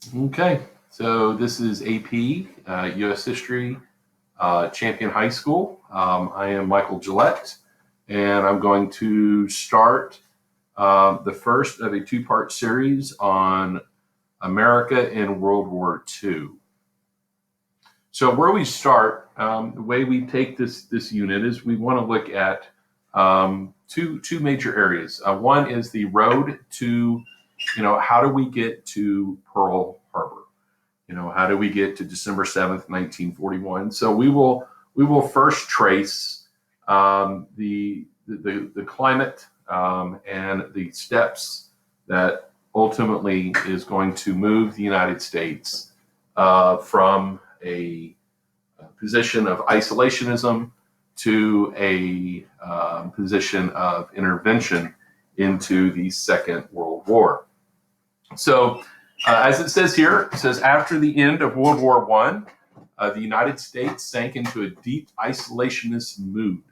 Okay, so this is AP, U.S. History, Champion High School. I am Michael Gillette, and I'm going to start the first of a two-part series on America in World War II. So where we start, the way we take this unit is we want to look at two major areas. One is the road to, how do we get to Pearl Harbor? How do we get to December 7th, 1941? So we will first trace the climate and the steps that ultimately is going to move the United States from a position of isolationism to a position of intervention into the Second World War. So, as it says here, it says after the end of World War I, the United States sank into a deep isolationist mood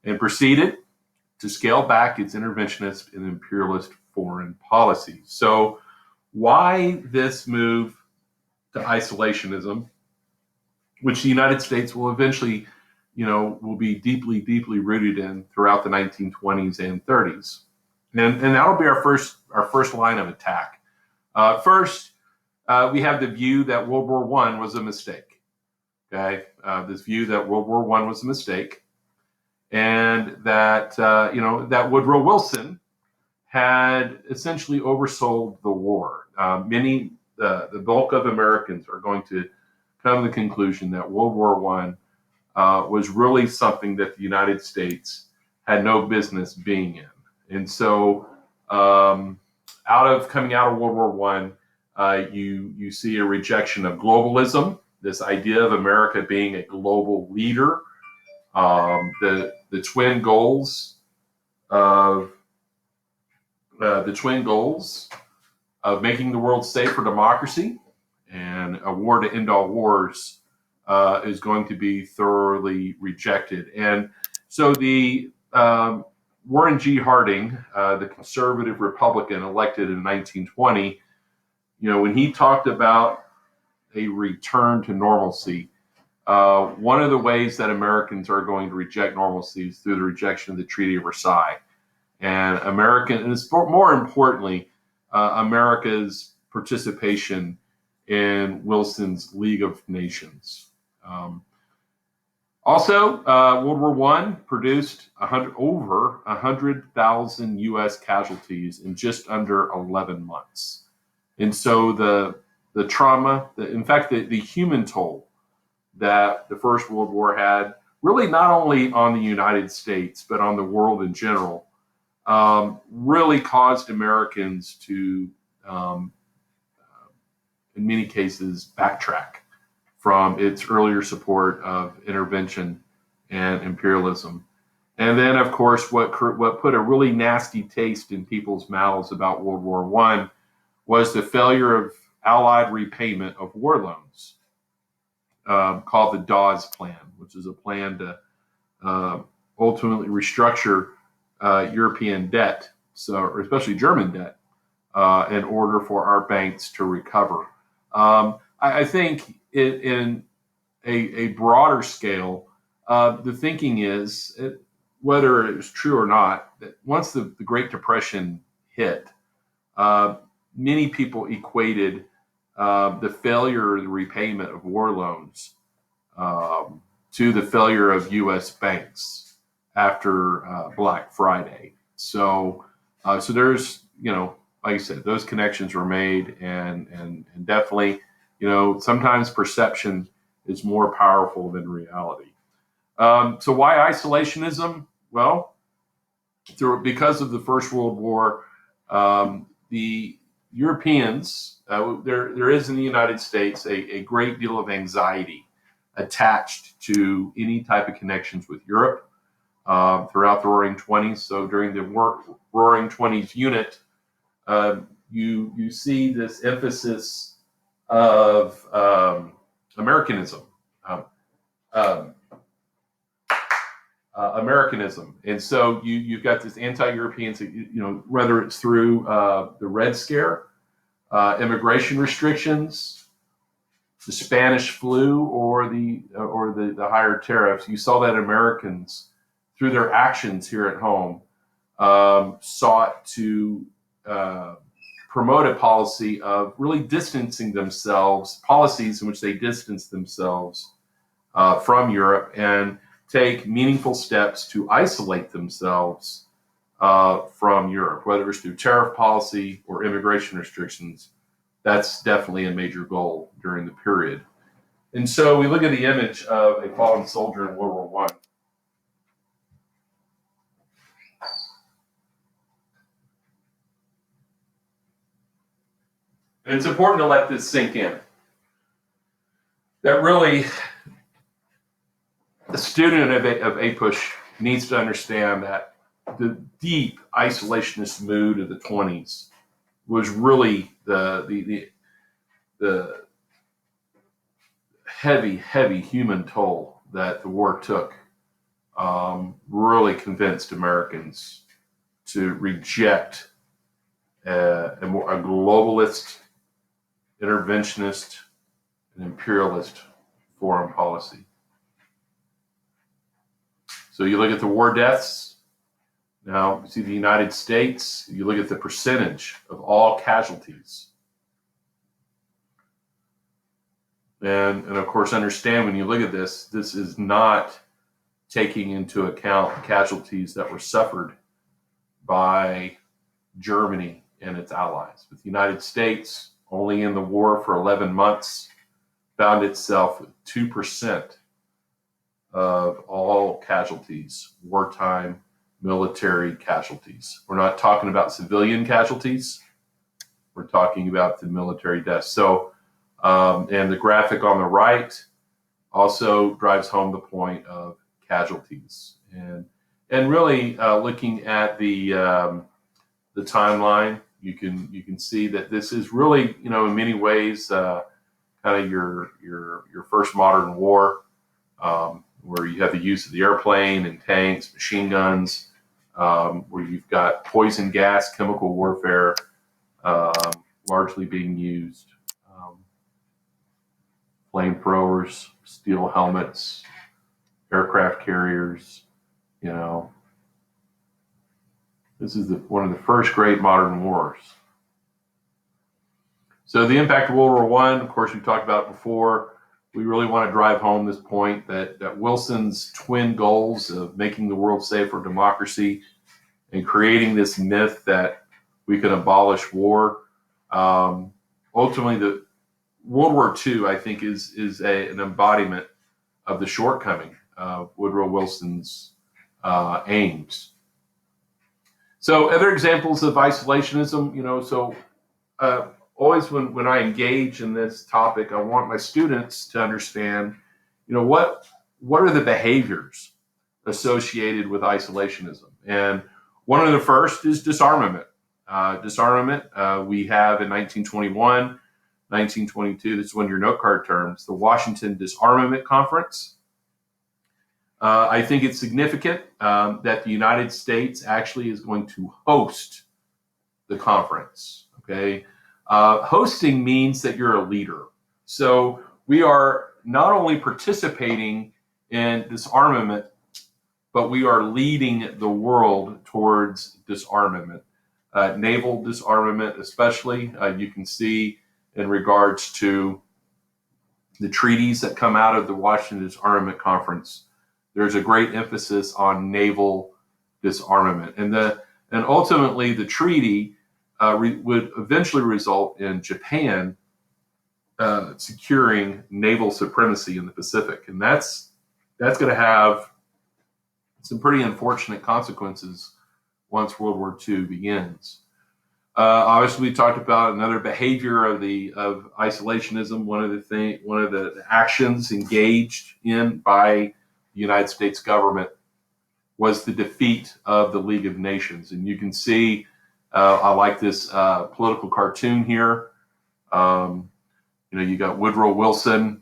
and proceeded to scale back its interventionist and imperialist foreign policy. So, why this move to isolationism, which the United States will eventually, will be deeply, deeply rooted in throughout the 1920s and 30s, and that'll be our first line of attack. First, we have the view that World War I was a mistake. Okay, this view that World War I was a mistake, and that that Woodrow Wilson had essentially oversold the war. The bulk of Americans are going to come to the conclusion that World War I was really something that the United States had no business being in, and so. Coming out of World War I, you see a rejection of globalism, this idea of America being a global leader, the twin goals of making the world safe for democracy and a war to end all wars is going to be thoroughly rejected. And so the Warren G. Harding, the conservative Republican elected in 1920, when he talked about a return to normalcy, one of the ways that Americans are going to reject normalcy is through the rejection of the Treaty of Versailles. And more importantly, America's participation in Wilson's League of Nations. Also, World War I produced over 100,000 U.S. casualties in just under 11 months. And so the trauma, the human toll that the First World War had, really not only on the United States, but on the world in general, really caused Americans to, in many cases, backtrack from its earlier support of intervention and imperialism. And then, of course, what put a really nasty taste in people's mouths about World War I was the failure of Allied repayment of war loans, called the Dawes Plan, which is a plan to ultimately restructure European debt, or especially German debt, in order for our banks to recover. I think in a broader scale, the thinking is, whether it was true or not, that once the Great Depression hit, many people equated the failure of the repayment of war loans to the failure of U.S. banks after Black Friday. So there's, like I said, those connections were made, and definitely, sometimes perception is more powerful than reality. So why isolationism? Well, because of the First World War, the Europeans, there is in the United States a great deal of anxiety attached to any type of connections with Europe throughout the Roaring Twenties. So during the Roaring Twenties unit, you see this emphasis of Americanism. Americanism, and so you've got this anti-European, whether it's through the Red Scare, immigration restrictions, the Spanish flu, or the higher tariffs. You saw that Americans, through their actions here at home, sought to promote a policy of really distancing themselves, policies in which they distance themselves from Europe and take meaningful steps to isolate themselves from Europe, whether it's through tariff policy or immigration restrictions. That's definitely a major goal during the period. And so we look at the image of a fallen soldier in World War One. And it's important to let this sink in. That really, the student of APUSH needs to understand that the deep isolationist mood of the 20s was really the heavy human toll that the war took. Really convinced Americans to reject a globalist, interventionist, and imperialist foreign policy. So you look at the war deaths. Now, you see the United States, you look at the percentage of all casualties. And of course, understand when you look at this, this is not taking into account casualties that were suffered by Germany and its allies. But the United States, only in the war for 11 months, found itself with 2% of all casualties, wartime military casualties. We're not talking about civilian casualties. We're talking about the military deaths. So, and the graphic on the right also drives home the point of casualties. And really looking at the timeline, you can see that this is really, in many ways, kind of your first modern war, where you have the use of the airplane and tanks, machine guns, where you've got poison gas, chemical warfare largely being used, flamethrowers, steel helmets, aircraft carriers. This is one of the first great modern wars. So the impact of World War One, of course, we talked about before. We really want to drive home this point that Wilson's twin goals of making the world safe for democracy and creating this myth that we can abolish war. Ultimately, the World War II, I think, is an embodiment of the shortcoming of Woodrow Wilson's aims. So other examples of isolationism, always when I engage in this topic, I want my students to understand, what are the behaviors associated with isolationism? And one of the first is disarmament. We have in 1921, 1922, this is one of your note card terms, the Washington Disarmament Conference. I think it's significant that the United States actually is going to host the conference, okay? Hosting means that you're a leader. So we are not only participating in disarmament, but we are leading the world towards disarmament. Naval disarmament especially, you can see in regards to the treaties that come out of the Washington Disarmament Conference, there's a great emphasis on naval disarmament. And ultimately the treaty would eventually result in Japan securing naval supremacy in the Pacific. And that's going to have some pretty unfortunate consequences once World War II begins. Obviously, we talked about another behavior of isolationism. One of the actions engaged in by the United States government was the defeat of the League of Nations. And you can see, I like this political cartoon here. You got Woodrow Wilson,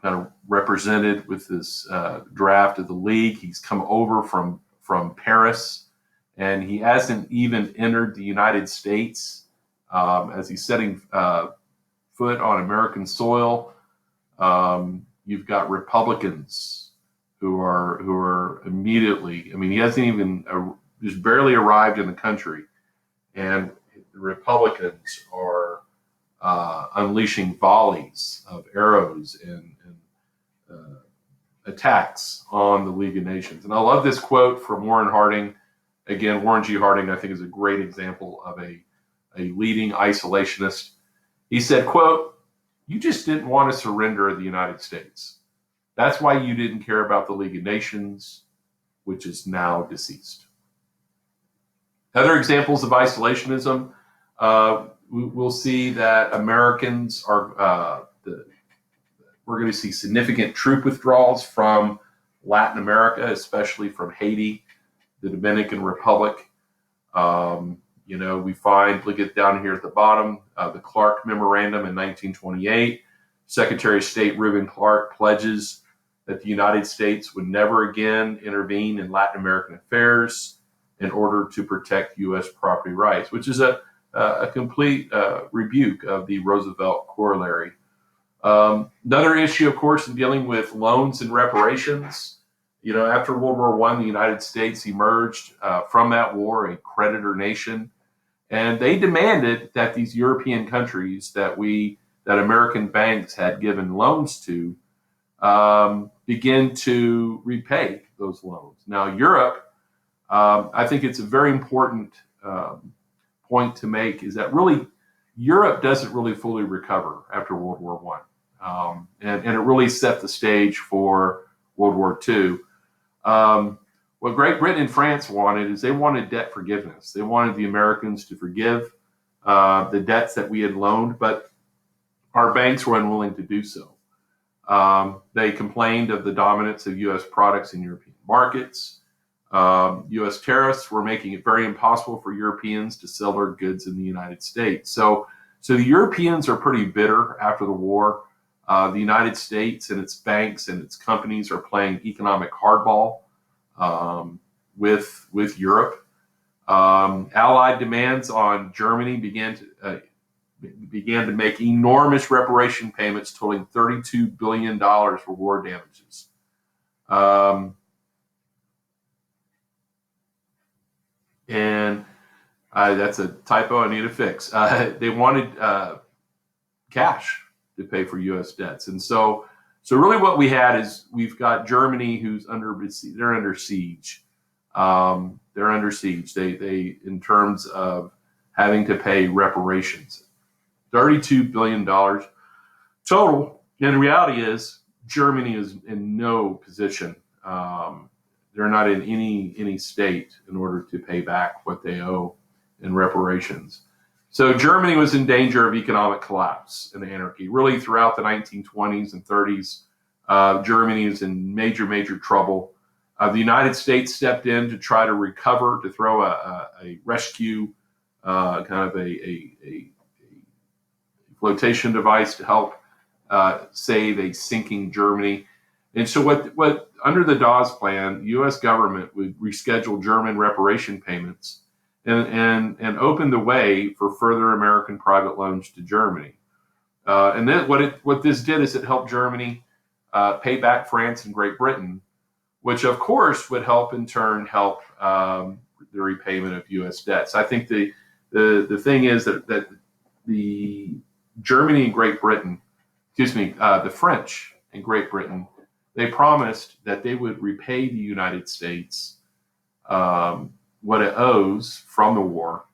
kind of represented with this draft of the League. He's come over from Paris, and he hasn't even entered the United States as he's setting foot on American soil. You've got Republicans who are immediately. I mean, he hasn't even just barely arrived in the country, and the Republicans are unleashing volleys of arrows and attacks on the League of Nations. And I love this quote from Warren Harding. Again, Warren G. Harding, I think, is a great example of a leading isolationist. He said, quote, "You just didn't want to surrender the United States. That's why you didn't care about the League of Nations, which is now deceased." Other examples of isolationism, we'll see that Americans are, we're going to see significant troop withdrawals from Latin America, especially from Haiti, the Dominican Republic. We find, look at down here at the bottom, the Clark Memorandum in 1928. Secretary of State Reuben Clark pledges that the United States would never again intervene in Latin American affairs in order to protect U.S. property rights, which is a complete rebuke of the Roosevelt corollary. Another issue, of course, in dealing with loans and reparations. After World War I, the United States emerged from that war a creditor nation, and they demanded that these European countries that American banks had given loans to begin to repay those loans. Now, Europe, I think it's a very important point to make, is that really Europe doesn't really fully recover after World War I, and it really set the stage for World War II. What Great Britain and France wanted is they wanted debt forgiveness. They wanted the Americans to forgive the debts that we had loaned, but our banks were unwilling to do so. They complained of the dominance of U.S. products in European markets. U.S. tariffs were making it very impossible for Europeans to sell their goods in the United States. So the Europeans are pretty bitter after the war. The United States and its banks and its companies are playing economic hardball with Europe. Allied demands on Germany began to make enormous reparation payments totaling $32 billion for war damages. And that's a typo I need to fix. They wanted cash to pay for U.S. debts. And so really what we had is we've got Germany they're under siege. They're under siege. They in terms of having to pay reparations. $32 billion total. And the reality is Germany is in no position. They're not in any state in order to pay back what they owe in reparations. So Germany was in danger of economic collapse and anarchy. Really, throughout the 1920s and 30s, Germany is in major trouble. The United States stepped in to try to recover, to throw a rescue, kind of a flotation device to help save a sinking Germany. And so what under the Dawes Plan, the U.S. government would reschedule German reparation payments and open the way for further American private loans to Germany. And then what this did is it helped Germany pay back France and Great Britain, which of course would help in turn help the repayment of U.S. debts. I think the thing is that the Germany and Great Britain, the French and Great Britain, they promised that they would repay the United States what it owes from the war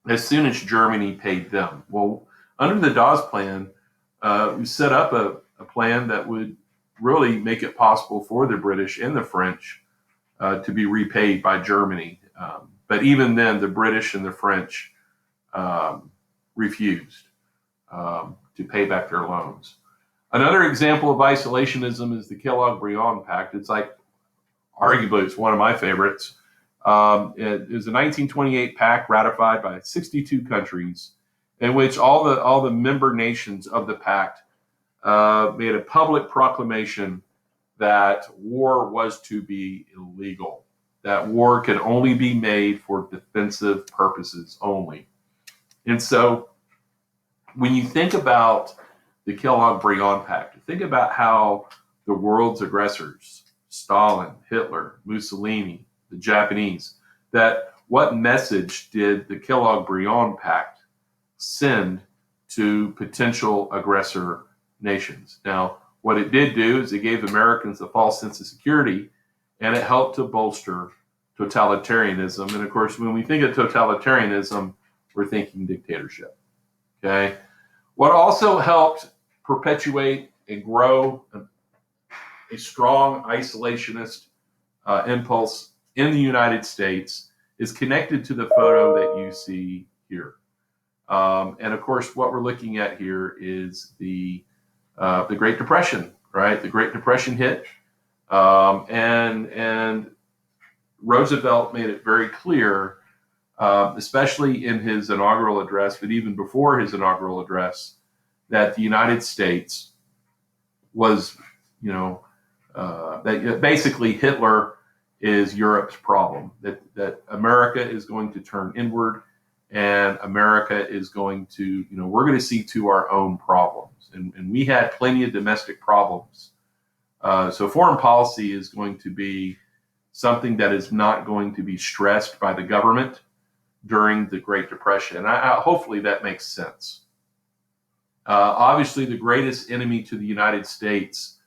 as soon as Germany paid them. Well, under the Dawes Plan, we set up a plan that would really make it possible for the British and the French to be repaid by Germany. But even then, the British and the French refused to pay back their loans. Another example of isolationism is the Kellogg-Briand Pact. It's arguably, it's one of my favorites. It was a 1928 pact ratified by 62 countries, in which all the member nations of the pact made a public proclamation that war was to be illegal, that war can only be made for defensive purposes only. And so when you think about the Kellogg-Briand Pact, think about how the world's aggressors, Stalin, Hitler, Mussolini, the Japanese, that what message did the Kellogg-Briand Pact send to potential aggressor nations? Now, what it did do is it gave Americans a false sense of security, and it helped to bolster totalitarianism. And of course, when we think of totalitarianism, we're thinking dictatorship. Okay. What also helped perpetuate and grow a strong isolationist impulse in the United States is connected to the photo that you see here. And of course, what we're looking at here is the Great Depression, right? The Great Depression hit, and Roosevelt made it very clear, especially in his inaugural address, but even before his inaugural address, that the United States was, that basically Hitler is Europe's problem, that America is going to turn inward, and America is going to, we're going to see to our own problems. And we had plenty of domestic problems. So foreign policy is going to be something that is not going to be stressed by the government during the Great Depression. Hopefully that makes sense. Obviously, the greatest enemy to the United States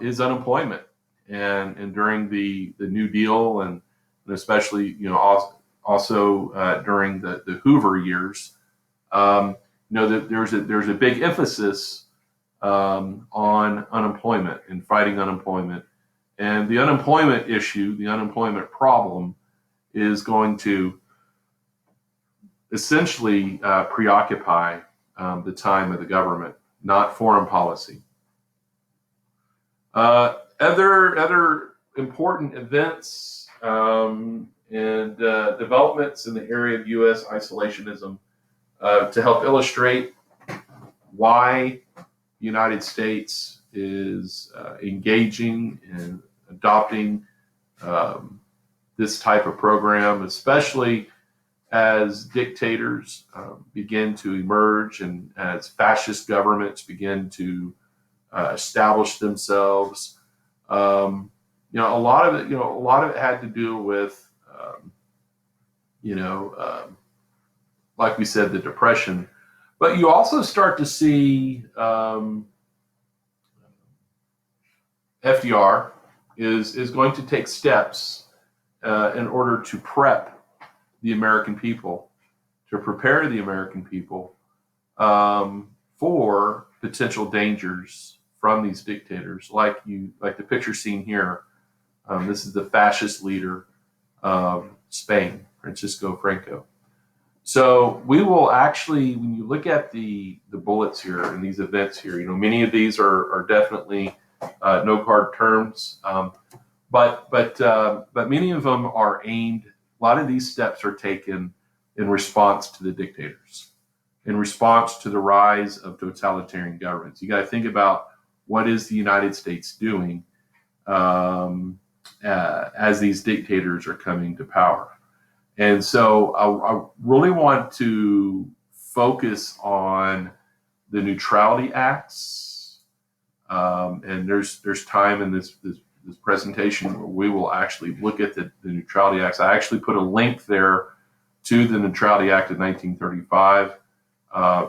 is unemployment. And during the New Deal, and especially, also during the Hoover years, there's a big emphasis on unemployment and fighting unemployment. And the unemployment issue, the unemployment problem, is going to essentially preoccupy the time of the government, not foreign policy. Other important events and developments in the area of U.S. isolationism to help illustrate why the United States is engaging and adopting this type of program, especially as dictators begin to emerge and as fascist governments begin to establish themselves. A lot of it had to do with, like we said, the Depression. But you also start to see FDR is going to take steps in order to prep the American people, to prepare the American people for potential dangers from these dictators, like the picture seen here. This is the fascist leader of Spain, Francisco Franco. So we will actually, when you look at the bullets here and these events here, many of these are definitely no card terms, but many of them are aimed. A lot of these steps are taken in response to the dictators, in response to the rise of totalitarian governments. You got to think about what is the United States doing as these dictators are coming to power. And so I really want to focus on the neutrality acts. And there's time in this presentation where we will actually look at the neutrality acts. I actually put a link there to the Neutrality Act of 1935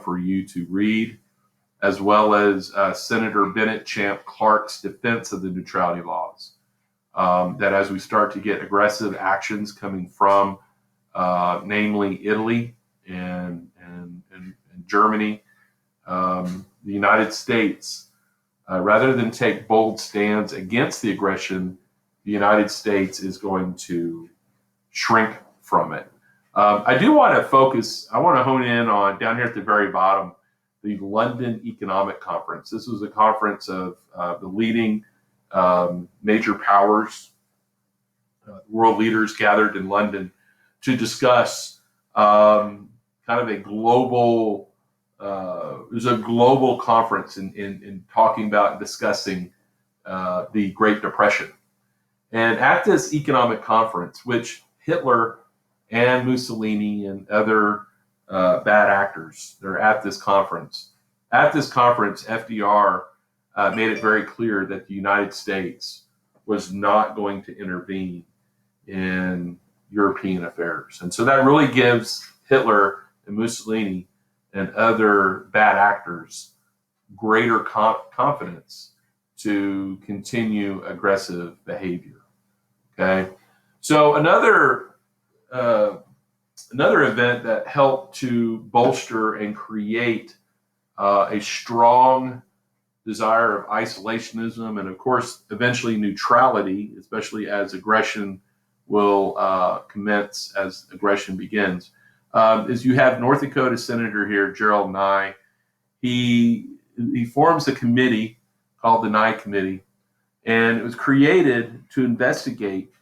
for you to read, as well as Senator Bennett Champ Clark's defense of the neutrality laws. That as we start to get aggressive actions coming from namely Italy and Germany, the United States, rather than take bold stands against the aggression, the United States is going to shrink from it. I do want to hone in on, down here at the very bottom, the London Economic Conference. This was a conference of the leading major powers, world leaders gathered in London to discuss kind of a global, it was a global conference in talking about and discussing the Great Depression. And at this economic conference, which Hitler and Mussolini and other bad actors, they're at this conference. At this conference, FDR made it very clear that the United States was not going to intervene in European affairs. And so that really gives Hitler and Mussolini and other bad actors greater confidence to continue aggressive behavior. Okay, so another event that helped to bolster and create a strong desire of isolationism and, of course, eventually neutrality, especially as aggression will commence, as aggression begins, is you have North Dakota Senator here, Gerald Nye. He forms a committee called the Nye Committee, and it was created to investigate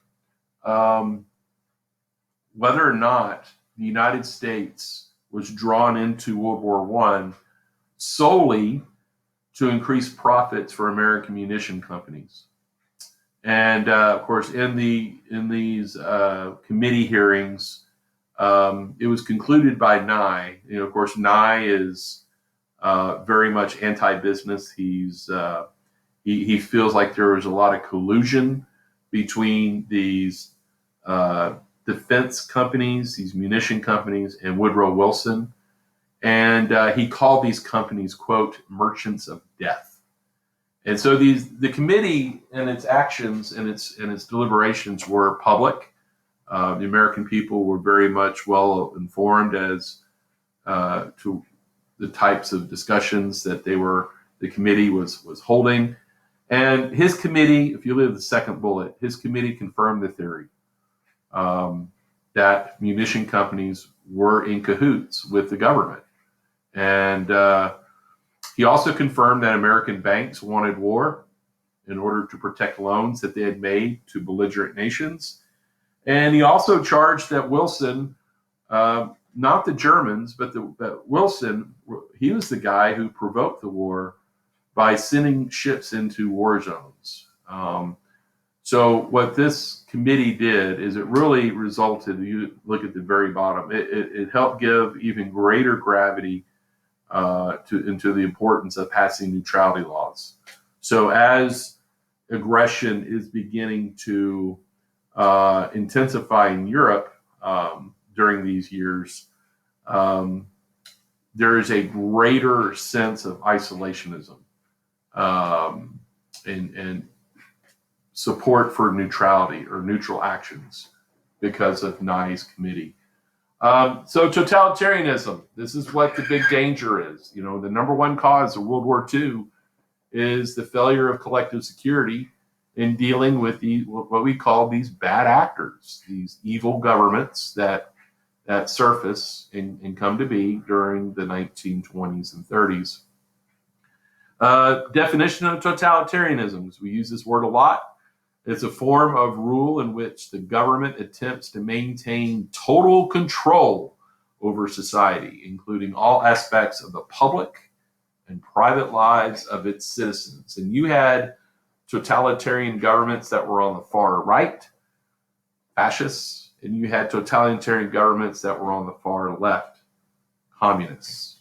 whether or not the United States was drawn into World War I solely to increase profits for American munition companies. And of course, in these committee hearings, it was concluded by Nye. Of course, Nye is very much anti-business. He feels like there was a lot of collusion between these defense companies, these munition companies, and Woodrow Wilson. And he called these companies, quote, merchants of death. And so the committee and its actions and its deliberations were public. The American people were very much well informed as to the types of discussions that the committee was holding. And his committee, if you look at the second bullet, his committee confirmed the theory that munition companies were in cahoots with the government. And he also confirmed that American banks wanted war in order to protect loans that they had made to belligerent nations. And he also charged that Wilson, not the Germans, but Wilson, he was the guy who provoked the war by sending ships into war zones. So what this committee did is it really resulted, you look at the very bottom, it helped give even greater gravity into the importance of passing neutrality laws. So as aggression is beginning to intensify in Europe during these years, there is a greater sense of isolationism and support for neutrality or neutral actions because of Nye's committee. So totalitarianism, this is what the big danger is. The number one cause of World War II is the failure of collective security in dealing with what we call these bad actors, these evil governments that surface and come to be during the 1920s and 30s. Definition of totalitarianism, we use this word a lot. It's a form of rule in which the government attempts to maintain total control over society, including all aspects of the public and private lives of its citizens. And you had totalitarian governments that were on the far right, fascists, and you had totalitarian governments that were on the far left, communists.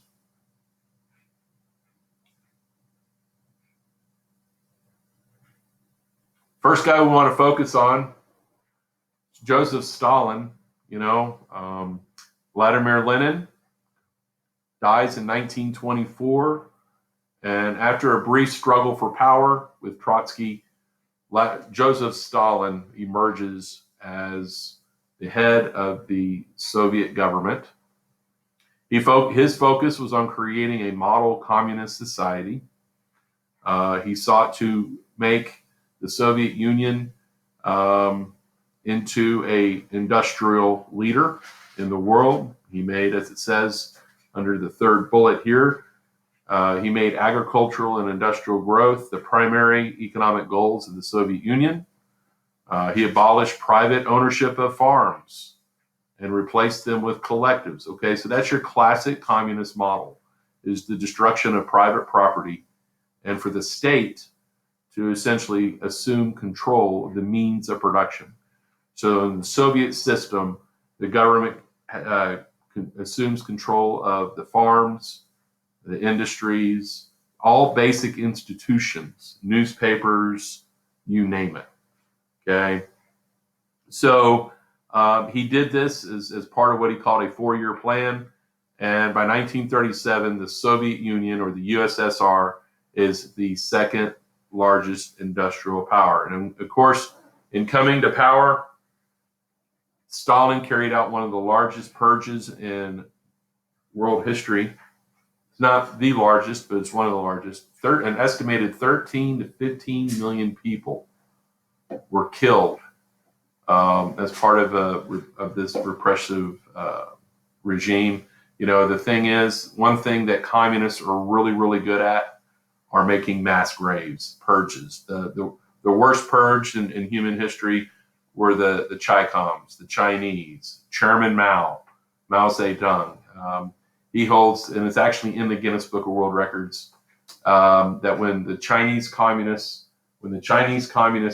First guy we want to focus on is Joseph Stalin. Vladimir Lenin dies in 1924. And after a brief struggle for power with Trotsky, Joseph Stalin emerges as the head of the Soviet government. His focus was on creating a model communist society. He sought to make the Soviet Union into an industrial leader in the world. He made, as it says under the third bullet here, he made agricultural and industrial growth the primary economic goals of the Soviet Union. He abolished private ownership of farms and replaced them with collectives. Okay, so that's your classic communist model, is the destruction of private property and for the state to essentially assume control of the means of production. So in the Soviet system, the government assumes control of the farms, the industries, all basic institutions, newspapers, you name it. Okay. So he did this as part of what he called a 4-year plan. And by 1937, the Soviet Union, or the USSR, is the second largest industrial power. And of course, in coming to power, Stalin carried out one of the largest purges in world history. It's not the largest, but it's one of the largest. An estimated 13 to 15 million people were killed as part of this repressive regime. You know, the thing is, one thing that communists are really, really good at are making mass graves, purges. The worst purge in human history were the Chi-Coms, the Chinese, Chairman Mao Zedong. He holds, and it's actually in the Guinness Book of World Records, that when the Chinese communists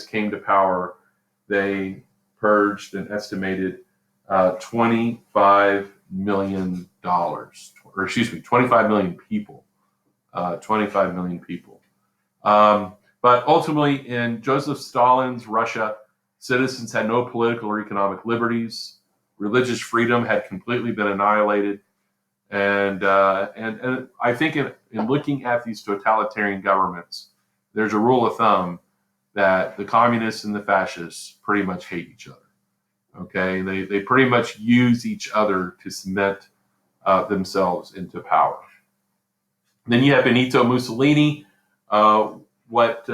came to power, they purged an estimated $25 million, or excuse me, 25 million people. 25 million people. But ultimately, in Joseph Stalin's Russia, citizens had no political or economic liberties. Religious freedom had completely been annihilated. And I think in looking at these totalitarian governments, there's a rule of thumb that the communists and the fascists pretty much hate each other. Okay, they pretty much use each other to cement themselves into power. Then you have Benito Mussolini, what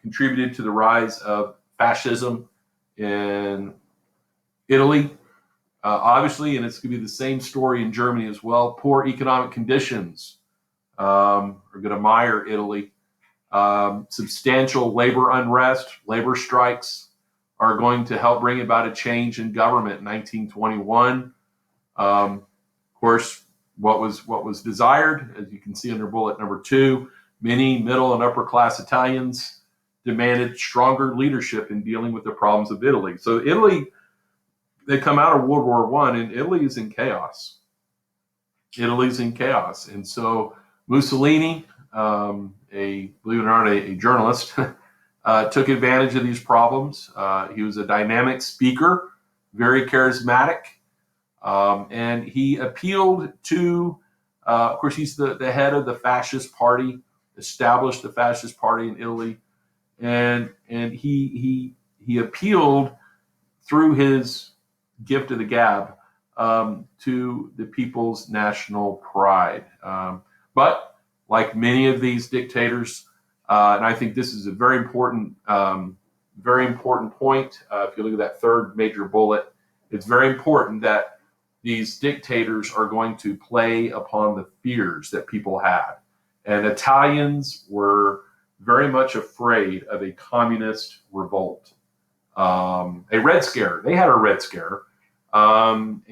contributed to the rise of fascism in Italy. Obviously, and it's going to be the same story in Germany as well. Poor economic conditions are going to mire Italy. Substantial labor unrest, labor strikes are going to help bring about a change in government in 1921. Of course, what was desired, as you can see under bullet number 2, many middle and upper class Italians demanded stronger leadership in dealing with the problems of Italy. So Italy, they come out of World War I, and Italy is in chaos. Italy's in chaos. And so Mussolini, believe it or not, a journalist, took advantage of these problems. He was a dynamic speaker, very charismatic, and he appealed to, of course, he's the head of the fascist party, established the fascist party in Italy, and he appealed through his gift of the gab to the people's national pride. But like many of these dictators, and I think this is a very important point. If you look at that third major bullet, it's very important that these dictators are going to play upon the fears that people had. And Italians were very much afraid of a communist revolt, a Red Scare. They had a Red Scare, and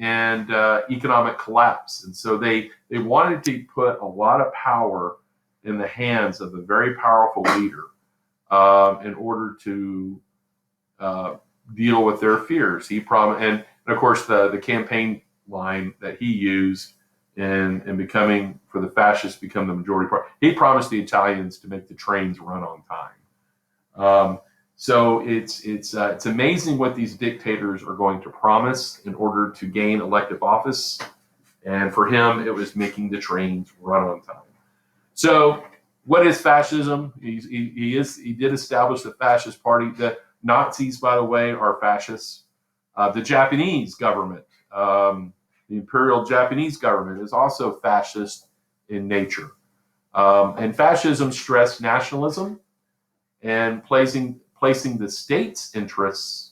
economic collapse. And so they wanted to put a lot of power in the hands of a very powerful leader in order to deal with their fears. He promised, and of course, the campaign line that he used in becoming, for the fascists, become the majority party. He promised the Italians to make the trains run on time. So it's amazing what these dictators are going to promise in order to gain elective office. And for him, it was making the trains run on time. So what is fascism? He did establish the fascist party. The Nazis, by the way, are fascists. The Japanese government, the Imperial Japanese government, is also fascist in nature. And fascism stressed nationalism and placing the state's interests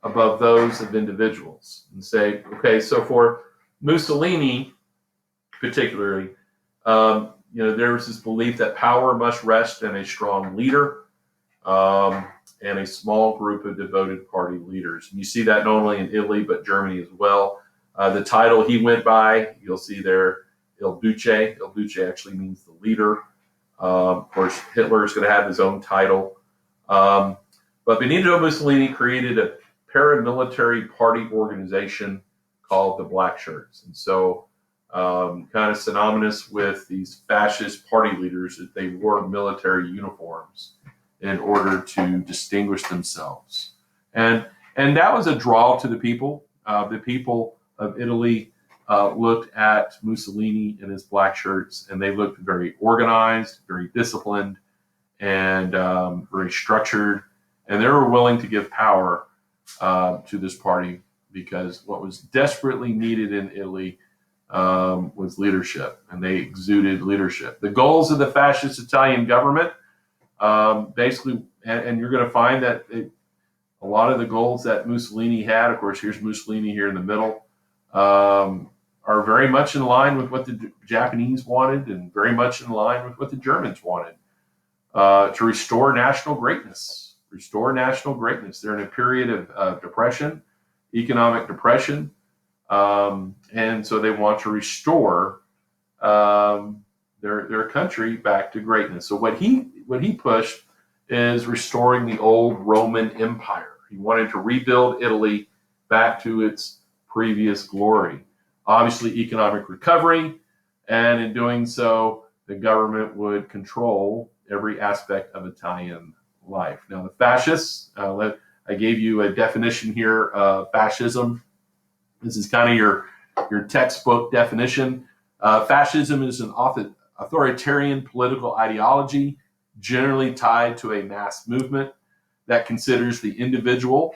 above those of individuals. And say, okay, so for Mussolini particularly, there was this belief that power must rest in a strong leader and a small group of devoted party leaders. And you see that not only in Italy, but Germany as well. The title he went by, you'll see there, Il Duce. Il Duce actually means the leader. Of course, Hitler is going to have his own title. But Benito Mussolini created a paramilitary party organization called the Black Shirts. And so, kind of synonymous with these fascist party leaders, that they wore military uniforms in order to distinguish themselves. And that was a draw to the people. The people of Italy looked at Mussolini and his black shirts, and they looked very organized, very disciplined, and very structured. And they were willing to give power to this party, because what was desperately needed in Italy was leadership, and they exuded leadership. The goals of the fascist Italian government, basically, and you're going to find that a lot of the goals that Mussolini had, of course, here's Mussolini here in the middle, are very much in line with what the Japanese wanted, and very much in line with what the Germans wanted, to restore national greatness. Restore national greatness. They're in a period of depression, economic depression, and so they want to restore their country back to greatness. So what he pushed is restoring the old Roman Empire. He wanted to rebuild Italy back to its previous glory. Obviously, economic recovery, and in doing so, the government would control every aspect of Italian life. Now, the fascists, I gave you a definition here of fascism. This is kind of your textbook definition. Fascism is an authoritarian political ideology generally tied to a mass movement that considers the individual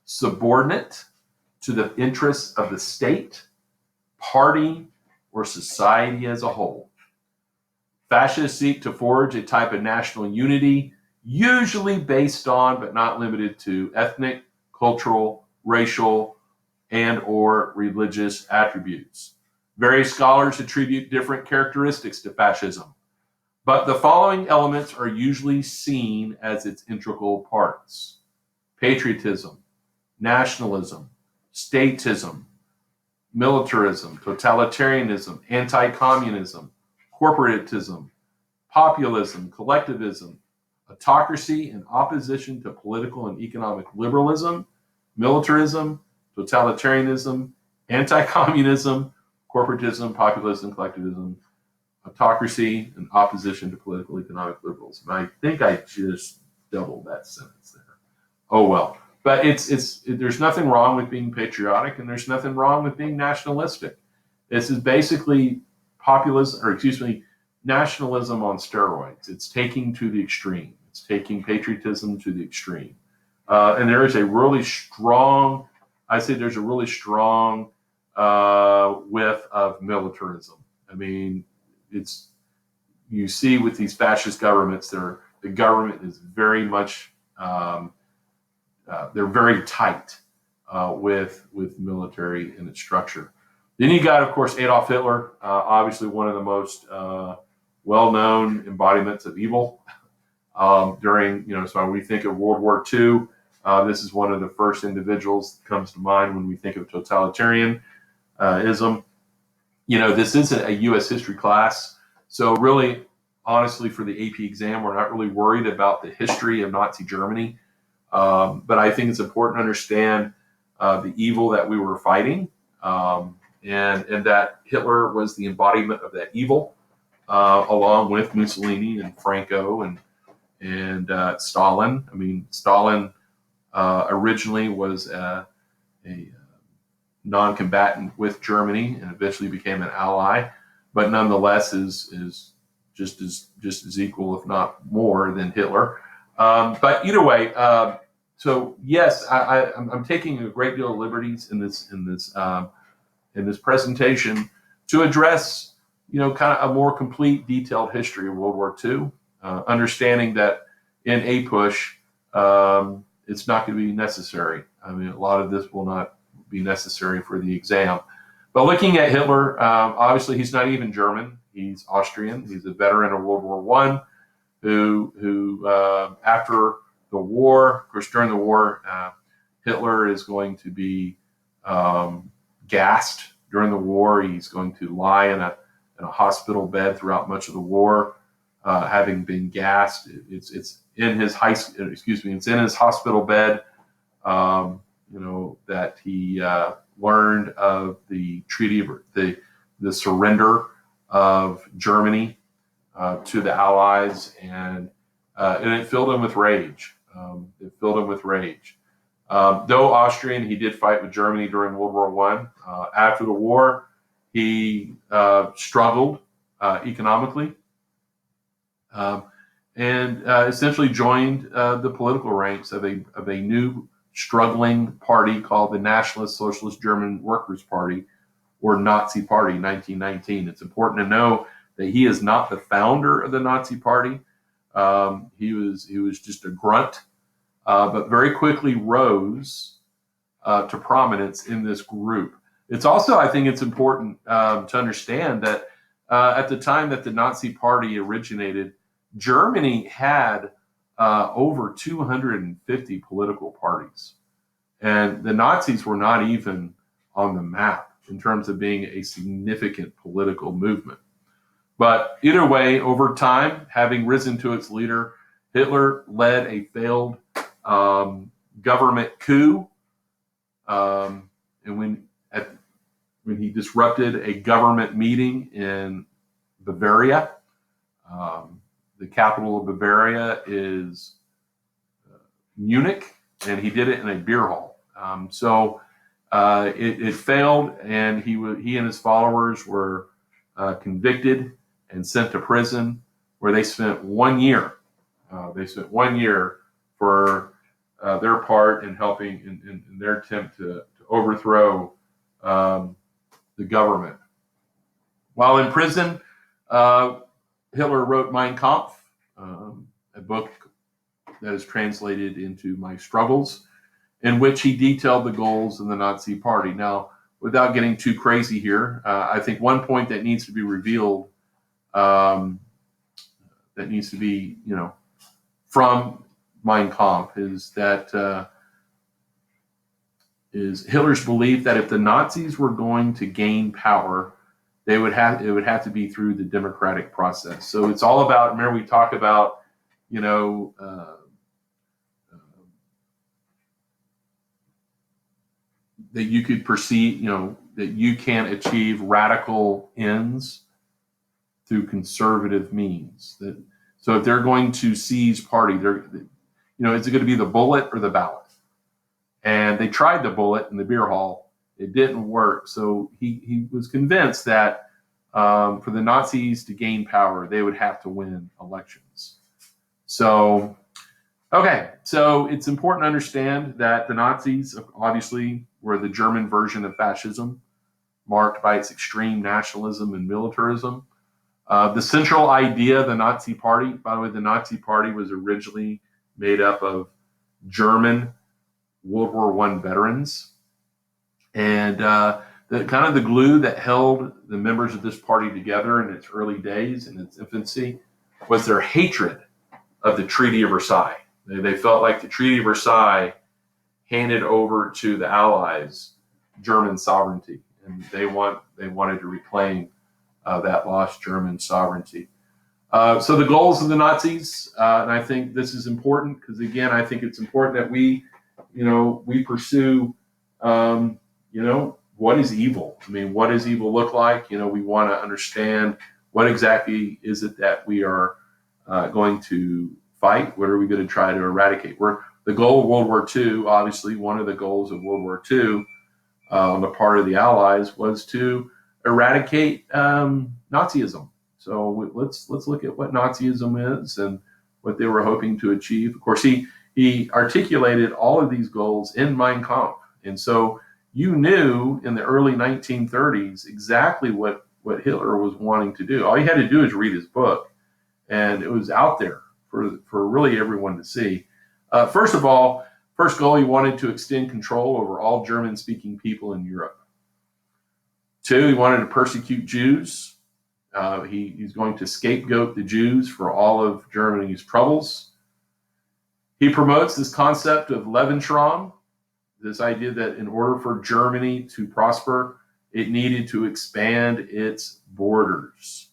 subordinate to the interests of the state, party, or society as a whole. Fascists seek to forge a type of national unity, usually based on, but not limited to, ethnic, cultural, racial, and or religious attributes. Various scholars attribute different characteristics to fascism, but the following elements are usually seen as its integral parts: patriotism, nationalism, statism, militarism, totalitarianism, anti-communism, corporatism, populism, collectivism, autocracy and opposition to political and economic liberalism, militarism, totalitarianism, anti-communism, corporatism, populism, collectivism, autocracy, and opposition to political economic liberalism. And I think I just doubled that sentence there. Oh well. But there's nothing wrong with being patriotic, and there's nothing wrong with being nationalistic. This is basically nationalism on steroids. It's taking to the extreme. It's taking patriotism to the extreme. And there is a really strong, there's a really strong whiff of militarism. I mean, you see with these fascist governments, the government is very much, they're very tight with military and its structure. Then you got, of course, Adolf Hitler, obviously one of the most well-known embodiments of evil during, so when we think of World War II, this is one of the first individuals that comes to mind when we think of totalitarianism. This isn't a U.S. history class, so really, honestly, for the AP exam, we're not really worried about the history of Nazi Germany. But I think it's important to understand the evil that we were fighting, and that Hitler was the embodiment of that evil, along with Mussolini and Franco and Stalin. I mean, Stalin originally was a non-combatant with Germany and eventually became an ally, but nonetheless is just as equal, if not more, than Hitler. But either way, so yes, I'm taking a great deal of liberties in this presentation to address, kind of a more complete, detailed history of World War II, understanding that in a push, it's not going to be necessary. I mean, a lot of this will not be necessary for the exam. But looking at Hitler, obviously he's not even German. He's Austrian. He's a veteran of World War I, who after the war, of course, during the war, Hitler is going to be gassed during the war. He's going to lie in a hospital bed throughout much of the war. having been gassed. It's in his it's in his hospital bed. That he learned of the treaty of the surrender of Germany to the Allies, and it filled him with rage. Though Austrian, he did fight with Germany during World War I. After the war, he struggled economically, and essentially joined the political ranks of a new struggling party called the Nationalist Socialist German Workers' Party, or Nazi Party, 1919. It's important to know that he is not the founder of the Nazi Party. He was just a grunt, but very quickly rose to prominence in this group. It's also, I think it's important to understand that at the time that the Nazi Party originated, Germany had over 250 political parties. And the Nazis were not even on the map in terms of being a significant political movement. But either way, over time, having risen to its leader, Hitler led a failed government coup. And when he disrupted a government meeting in Bavaria, the capital of Bavaria is Munich, and he did it in a beer hall. It failed, and he and his followers were convicted and sent to prison, where they spent 1 year. For their part in helping in their attempt to overthrow the government. While in prison, Hitler wrote Mein Kampf, a book that is translated into My Struggles, in which he detailed the goals of the Nazi Party. Now, without getting too crazy here, I think one point that needs to be revealed, that needs to be, from Mein Kampf, is that is Hitler's belief that if the Nazis were going to gain power, it would have to be through the democratic process. So it's all about, remember we talk about, that you could perceive, that you can achieve radical ends through conservative means. So if they're going to seize party, is it going to be the bullet or the ballot? And they tried the bullet in the beer hall. It didn't work. So he was convinced that for the Nazis to gain power, they would have to win elections. So it's important to understand that the Nazis obviously were the German version of fascism, marked by its extreme nationalism and militarism. The central idea of the Nazi Party, by the way, the Nazi Party was originally made up of German World War I veterans. And the glue that held the members of this party together in its early days, in its infancy, was their hatred of the Treaty of Versailles. They felt like the Treaty of Versailles handed over to the Allies German sovereignty, and they wanted to reclaim that lost German sovereignty. So the goals of the Nazis, and I think this is important because, again, I think it's important that we pursue, what is evil? I mean, what does evil look like? We want to understand what exactly is it that we are going to fight. What are we going to try to eradicate? The goal of World War II, obviously, one of the goals of World War II on the part of the Allies was to eradicate Nazism. So let's look at what Nazism is and what they were hoping to achieve. Of course, he articulated all of these goals in Mein Kampf, and so you knew in the early 1930s exactly what Hitler was wanting to do. All you had to do is read his book, and it was out there for really everyone to see. First of all, first goal, he wanted to extend control over all German-speaking people in Europe. 2, he wanted to persecute Jews. He's going to scapegoat the Jews for all of Germany's troubles. He promotes this concept of Lebensraum, this idea that in order for Germany to prosper, it needed to expand its borders.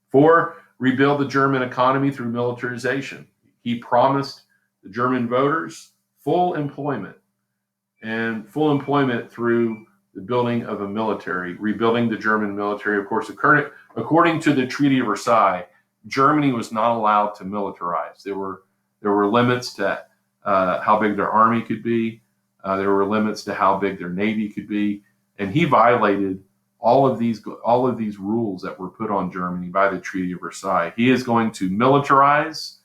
4, rebuild the German economy through militarization. He promised the German voters full employment through the building of a military, rebuilding the German military. Of course, according to the Treaty of Versailles, Germany was not allowed to militarize. There were limits to how big their army could be. There were limits to how big their navy could be, and he violated all of these rules that were put on Germany by the Treaty of Versailles. He is going to militarize,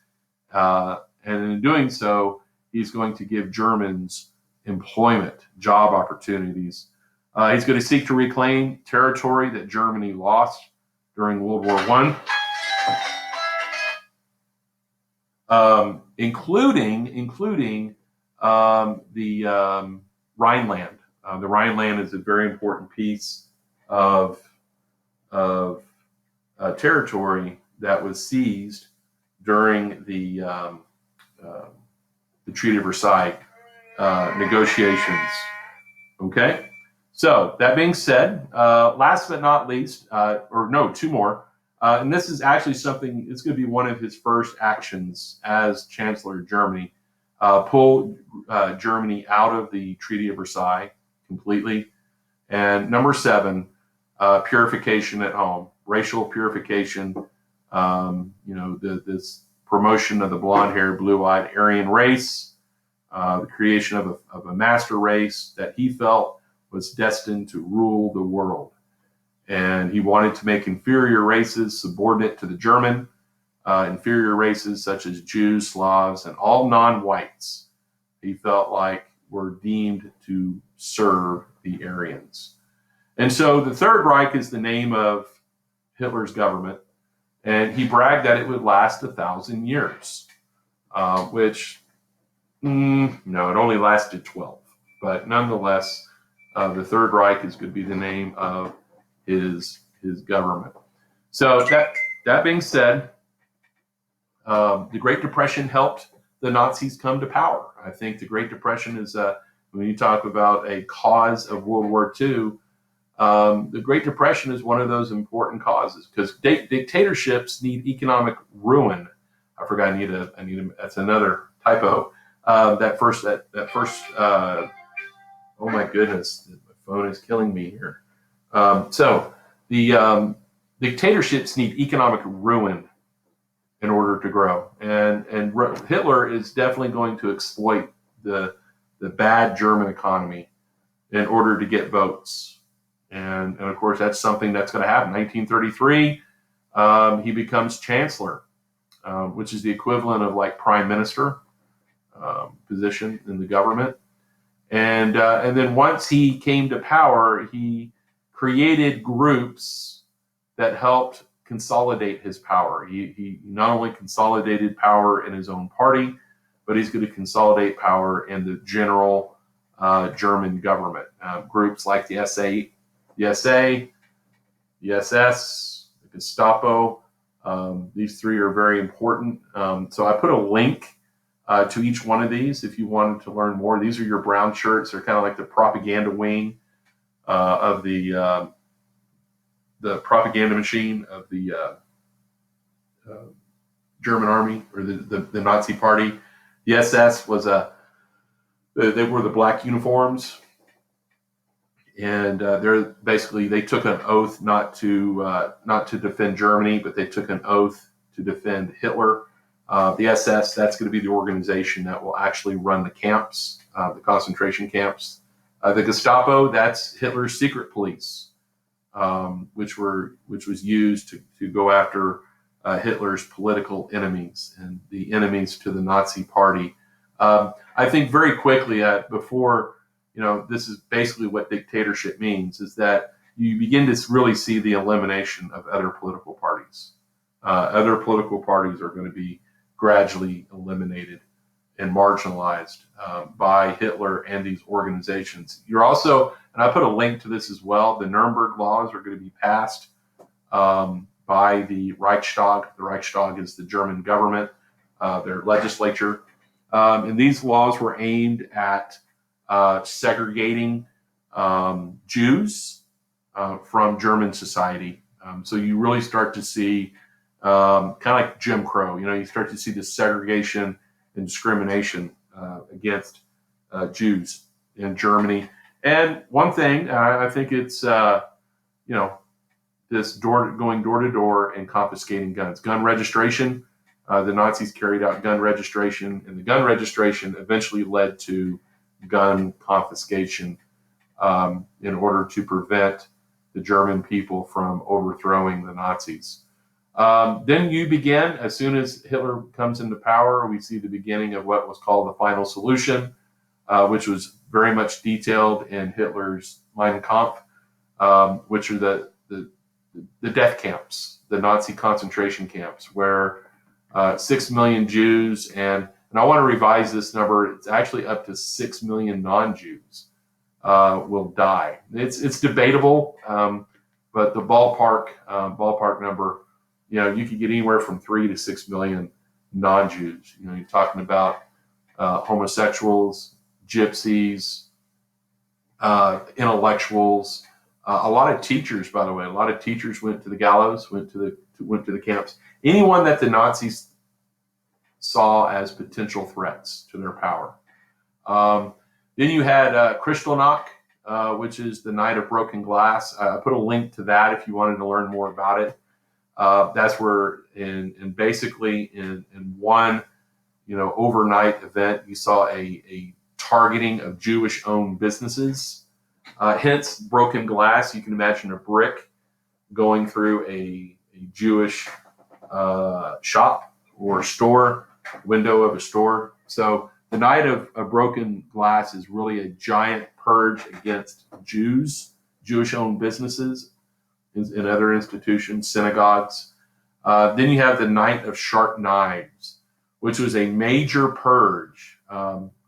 and in doing so, he's going to give Germans employment, job opportunities. He's going to seek to reclaim territory that Germany lost during World War I, including the Rhineland. The Rhineland is a very important piece of territory that was seized during the Treaty of Versailles negotiations. Okay, so that being said, last but not least, two more. And this is actually something, it's going to be one of his first actions as Chancellor of Germany, pull Germany out of the Treaty of Versailles completely. And number 7, purification at home, racial purification, this promotion of the blonde-haired, blue-eyed Aryan race, the creation of a master race that he felt was destined to rule the world. And he wanted to make inferior races subordinate to the German, inferior races such as Jews, Slavs, and all non-whites, he felt like were deemed to serve the Aryans. And so the Third Reich is the name of Hitler's government, and he bragged that it would last 1,000 years, which, no, it only lasted 12. But nonetheless, the Third Reich is going to be the name of his government. So that being said, the Great Depression helped the Nazis come to power. I think the Great Depression is, when you talk about a cause of World War II, the Great Depression is one of those important causes because dictatorships need economic ruin. I forgot. I need a. That's another typo. That first. Oh my goodness, my phone is killing me here. So the dictatorships need economic ruin in order to grow, and Hitler is definitely going to exploit the bad German economy in order to get votes, and of course that's something that's going to happen. 1933, he becomes chancellor, which is the equivalent of like prime minister position in the government, and then once he came to power, he created groups that helped consolidate his power. He not only consolidated power in his own party, but he's going to consolidate power in the general German government. Groups like the SA, the SS, the Gestapo. These 3 are very important. So I put a link to each one of these if you wanted to learn more. These are your brown shirts. They're kind of like the propaganda wing of the propaganda machine of the German army or the Nazi party. The SS was they were the black uniforms, and they took an oath not to defend Germany, but they took an oath to defend Hitler. The SS, that's going to be the organization that will actually run the camps, the concentration camps. The Gestapo, that's Hitler's secret police, which was used to go after Hitler's political enemies and the enemies to the Nazi party. I think very quickly before, this is basically what dictatorship means, is that you begin to really see the elimination of other political parties. Other political parties are going to be gradually eliminated and marginalized by Hitler and these organizations. You're also, and I put a link to this as well, the Nuremberg laws are going to be passed by the Reichstag. The Reichstag is the German government, their legislature. And these laws were aimed at segregating Jews from German society. So you really start to see kind of like Jim Crow. You start to see this segregation and discrimination against Jews in Germany. And one thing, I think it's, this going door to door and confiscating guns. Gun registration, the Nazis carried out gun registration, and the gun registration eventually led to gun confiscation in order to prevent the German people from overthrowing the Nazis. Then you begin, as soon as Hitler comes into power, we see the beginning of what was called the final solution, which was very much detailed in Hitler's Mein Kampf, which are the death camps, the Nazi concentration camps, where 6 million Jews, and I want to revise this number, it's actually up to 6 million non-Jews will die. It's debatable, but the ballpark number, you could get anywhere from 3 to 6 million non-Jews. You're talking about homosexuals, gypsies, intellectuals, a lot of teachers, by the way. A lot of teachers went to the gallows, went to the camps. Anyone that the Nazis saw as potential threats to their power. Then you had Kristallnacht, which is the night of broken glass. I put a link to that if you wanted to learn more about it. That's where, basically in one, overnight event, you saw a targeting of Jewish-owned businesses. Hence, broken glass. You can imagine a brick going through a Jewish shop or store, window of a store. So the night of broken glass is really a giant purge against Jews, Jewish-owned businesses, in other institutions, synagogues. Then you have the night of sharp knives, which was a major purge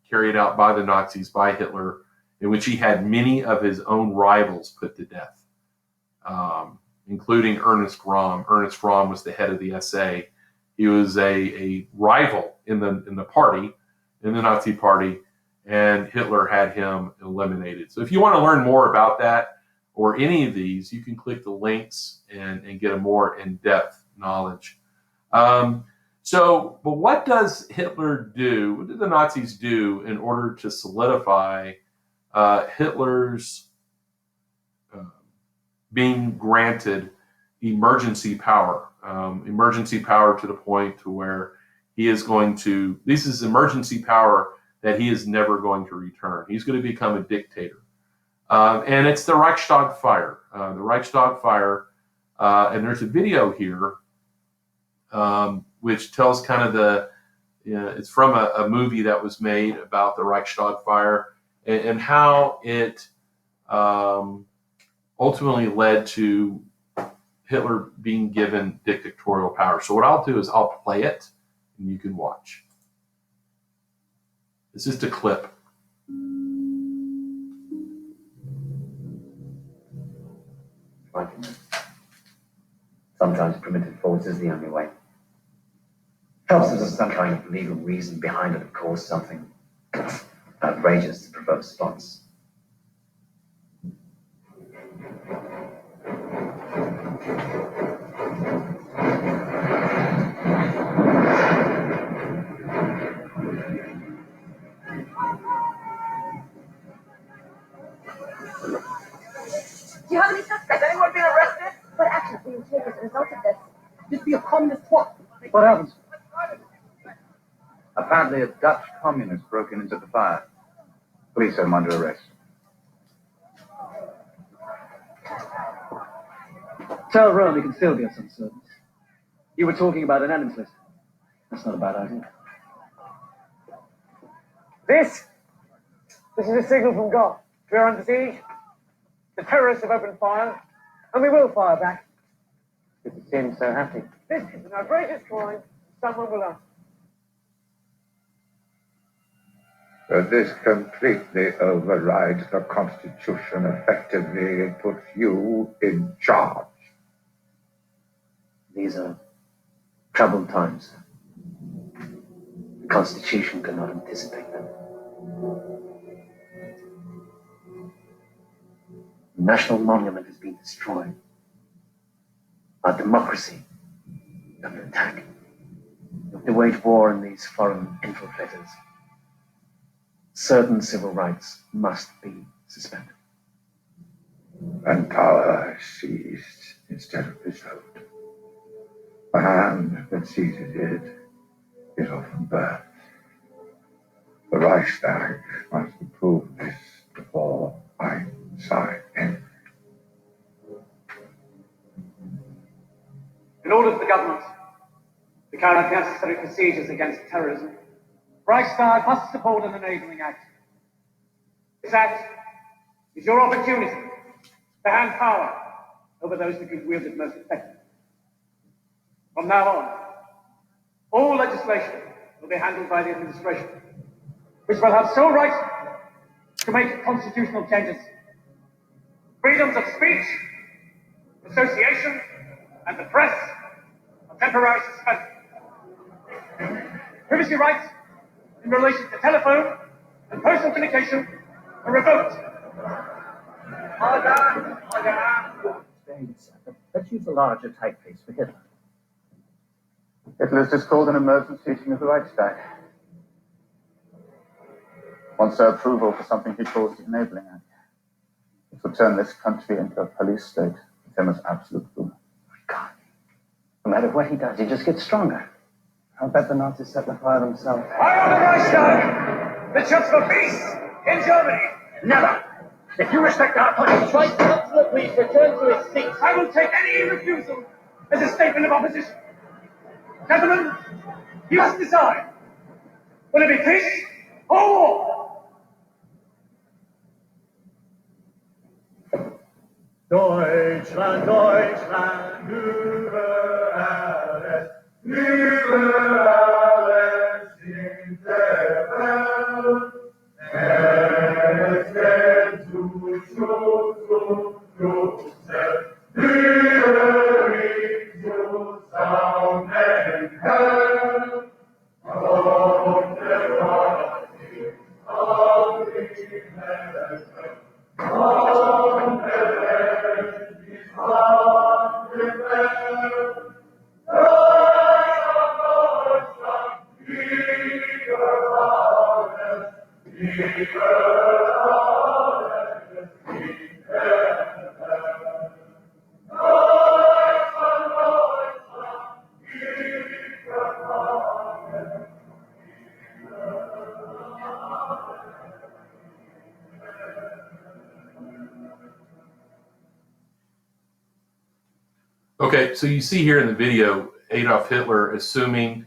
carried out by the Nazis, by Hitler, in which he had many of his own rivals put to death, including Ernest Röhm. Ernest Röhm was the head of the SA. He was a rival in the party, in the Nazi party, and Hitler had him eliminated. So if you want to learn more about that or any of these, you can click the links and get a more in-depth knowledge. But what does Hitler do? What did the Nazis do in order to solidify Hitler's being granted emergency power to the point to where he is going to, this is emergency power that he is never going to return. He's going to become a dictator. And it's the Reichstag fire. The Reichstag fire, and there's a video here which tells kind of it's from a movie that was made about the Reichstag fire and how it ultimately led to Hitler being given dictatorial power. So what I'll do is I'll play it and you can watch. It's just a clip. Sometimes primitive force is the only way. Perhaps there's some kind of legal reason behind it, of course, something outrageous to provoke response. Do you have any suspects? Anyone been arrested? What actions will you take as a result of this? Just be a communist what? What happens? Apparently a Dutch communist broke into the fire. Police have him under arrest. Tell Rome he can still get some service. You were talking about an enemies list. That's not a bad idea. This is a signal from God. We are under siege. The terrorists have opened fire, and we will fire back. You seem so happy. This is an outrageous crime. Someone will answer. This completely overrides the Constitution. Effectively, it puts you in charge. These are troubled times. The Constitution cannot anticipate them. The national monument has been destroyed. Our democracy under attack. If they wage war on these foreign infiltrators, certain civil rights must be suspended. And power is seized instead of bestowed. The hand that seizes it is often burnt. The Reichstag must approve this before I sign anything. In order for the government to carry out necessary procedures against terrorism, Reichstag must support an enabling act. This act is your opportunity to hand power over those who can wield it most effectively. From now on, all legislation will be handled by the administration, which will have sole right to make constitutional changes. Freedoms of speech, association, and the press are temporarily suspended. Privacy rights in relation to telephone and postal communication are revoked. Let's use a larger typeface for Hitler. Hitler's just called an emergency meeting of the Reichstag. Wants their approval for something he calls the Enabling Act. It will turn this country into a police state with him as absolute ruler. God, no matter what he does, he just gets stronger. I'll bet the Nazis set the fire themselves. I am the Reichstag, the chance for peace in Germany. Never! If you respect our politics, Vice Chancellor, please return to his seat. I will take any refusal as a statement of opposition. Gentlemen, you must decide. Will it be peace or war? Deutschland, Deutschland, über alles, über alles in der Welt. Es wird zu Schutz und Schutze, über ihn zusammenhält. Und der Gott ist auf die Welt. Und der Welt ist auf der Welt. Deutschland, lieber alles, lieber alles, lieber alles. Deutschland, Deutschland, lieber alles. Okay, so you see here in the video Adolf Hitler assuming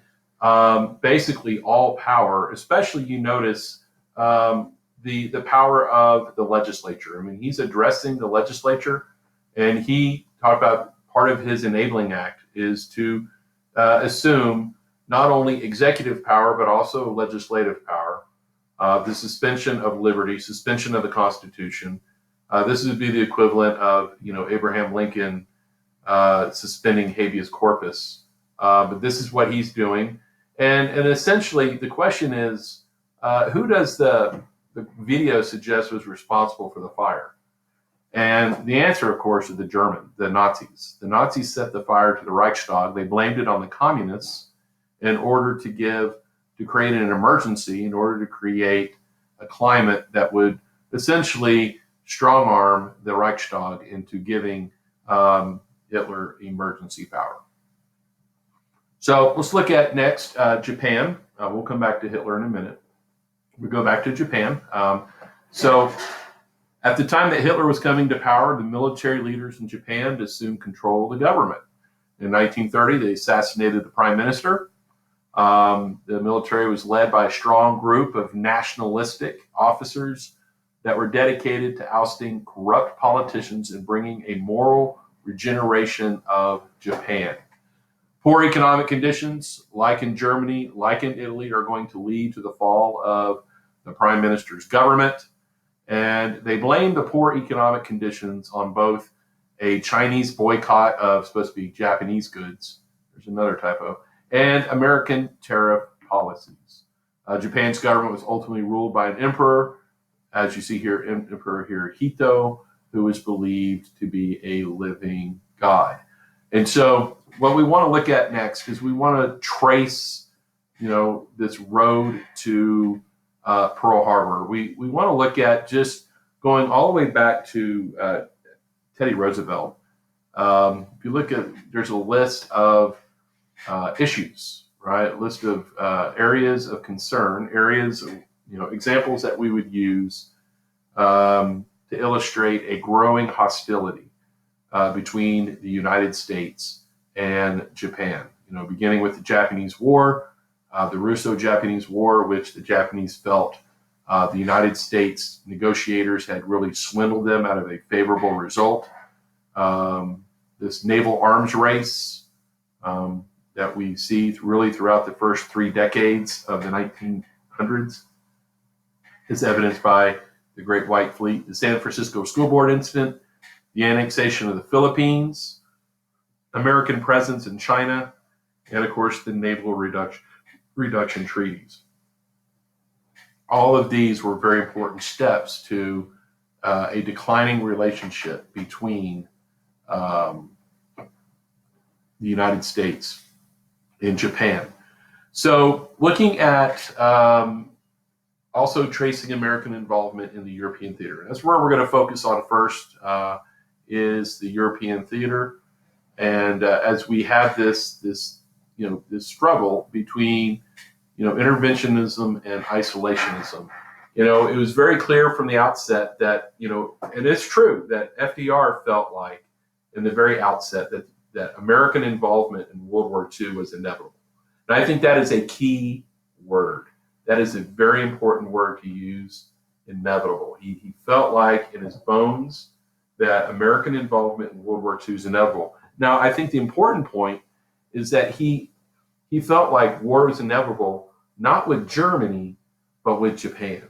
basically all power, especially you notice the power of the legislature. I mean, he's addressing the legislature, and he talked about part of his enabling act is to assume not only executive power, but also legislative power, the suspension of liberty, suspension of the Constitution. This would be the equivalent of, Abraham Lincoln suspending habeas corpus. But this is what he's doing. And essentially, the question is, who does the video suggest was responsible for the fire? And the answer, of course, is the Nazis. The Nazis set the fire to the Reichstag. They blamed it on the communists in order to create an emergency, in order to create a climate that would essentially strong arm the Reichstag into giving Hitler emergency power. So let's look at next Japan. We'll come back to Hitler in a minute. We go back to Japan. So at the time that Hitler was coming to power, the military leaders in Japan assumed control of the government. In 1930, they assassinated the prime minister. The military was led by a strong group of nationalistic officers that were dedicated to ousting corrupt politicians and bringing a moral regeneration of Japan. Poor economic conditions, like in Germany, like in Italy, are going to lead to the fall of the prime minister's government. And they blame the poor economic conditions on both a Chinese boycott of supposed to be Japanese goods, there's another typo, and American tariff policies. Japan's government was ultimately ruled by an emperor, as you see here, Emperor Hirohito, who is believed to be a living god. And so what we want to look at next is we want to trace, this road to Pearl Harbor. We want to look at just going all the way back to Teddy Roosevelt. If you look at, there's a list of issues, right? List of areas of concern, areas of, examples that we would use to illustrate a growing hostility between the United States and Japan. Beginning with the Japanese War, the Russo-Japanese War, which the Japanese felt the United States negotiators had really swindled them out of a favorable result. This naval arms race that we see really throughout the first 3 decades of the 1900s is evidenced by the Great White Fleet, the San Francisco School Board incident, the annexation of the Philippines, American presence in China, and of course the naval reduction treaties. All of these were very important steps to a declining relationship between the United States and Japan. So looking at also tracing American involvement in the European theater. That's where we're going to focus on first, is the European theater. And as we have this struggle between, interventionism and isolationism, it was very clear from the outset that, and it's true that FDR felt like in the very outset that American involvement in World War II was inevitable. And I think that is a key word. That is a very important word to use, inevitable. He felt like in his bones that American involvement in World War II is inevitable. Now, I think the important point is that he felt like war was inevitable, not with Germany, but with Japan.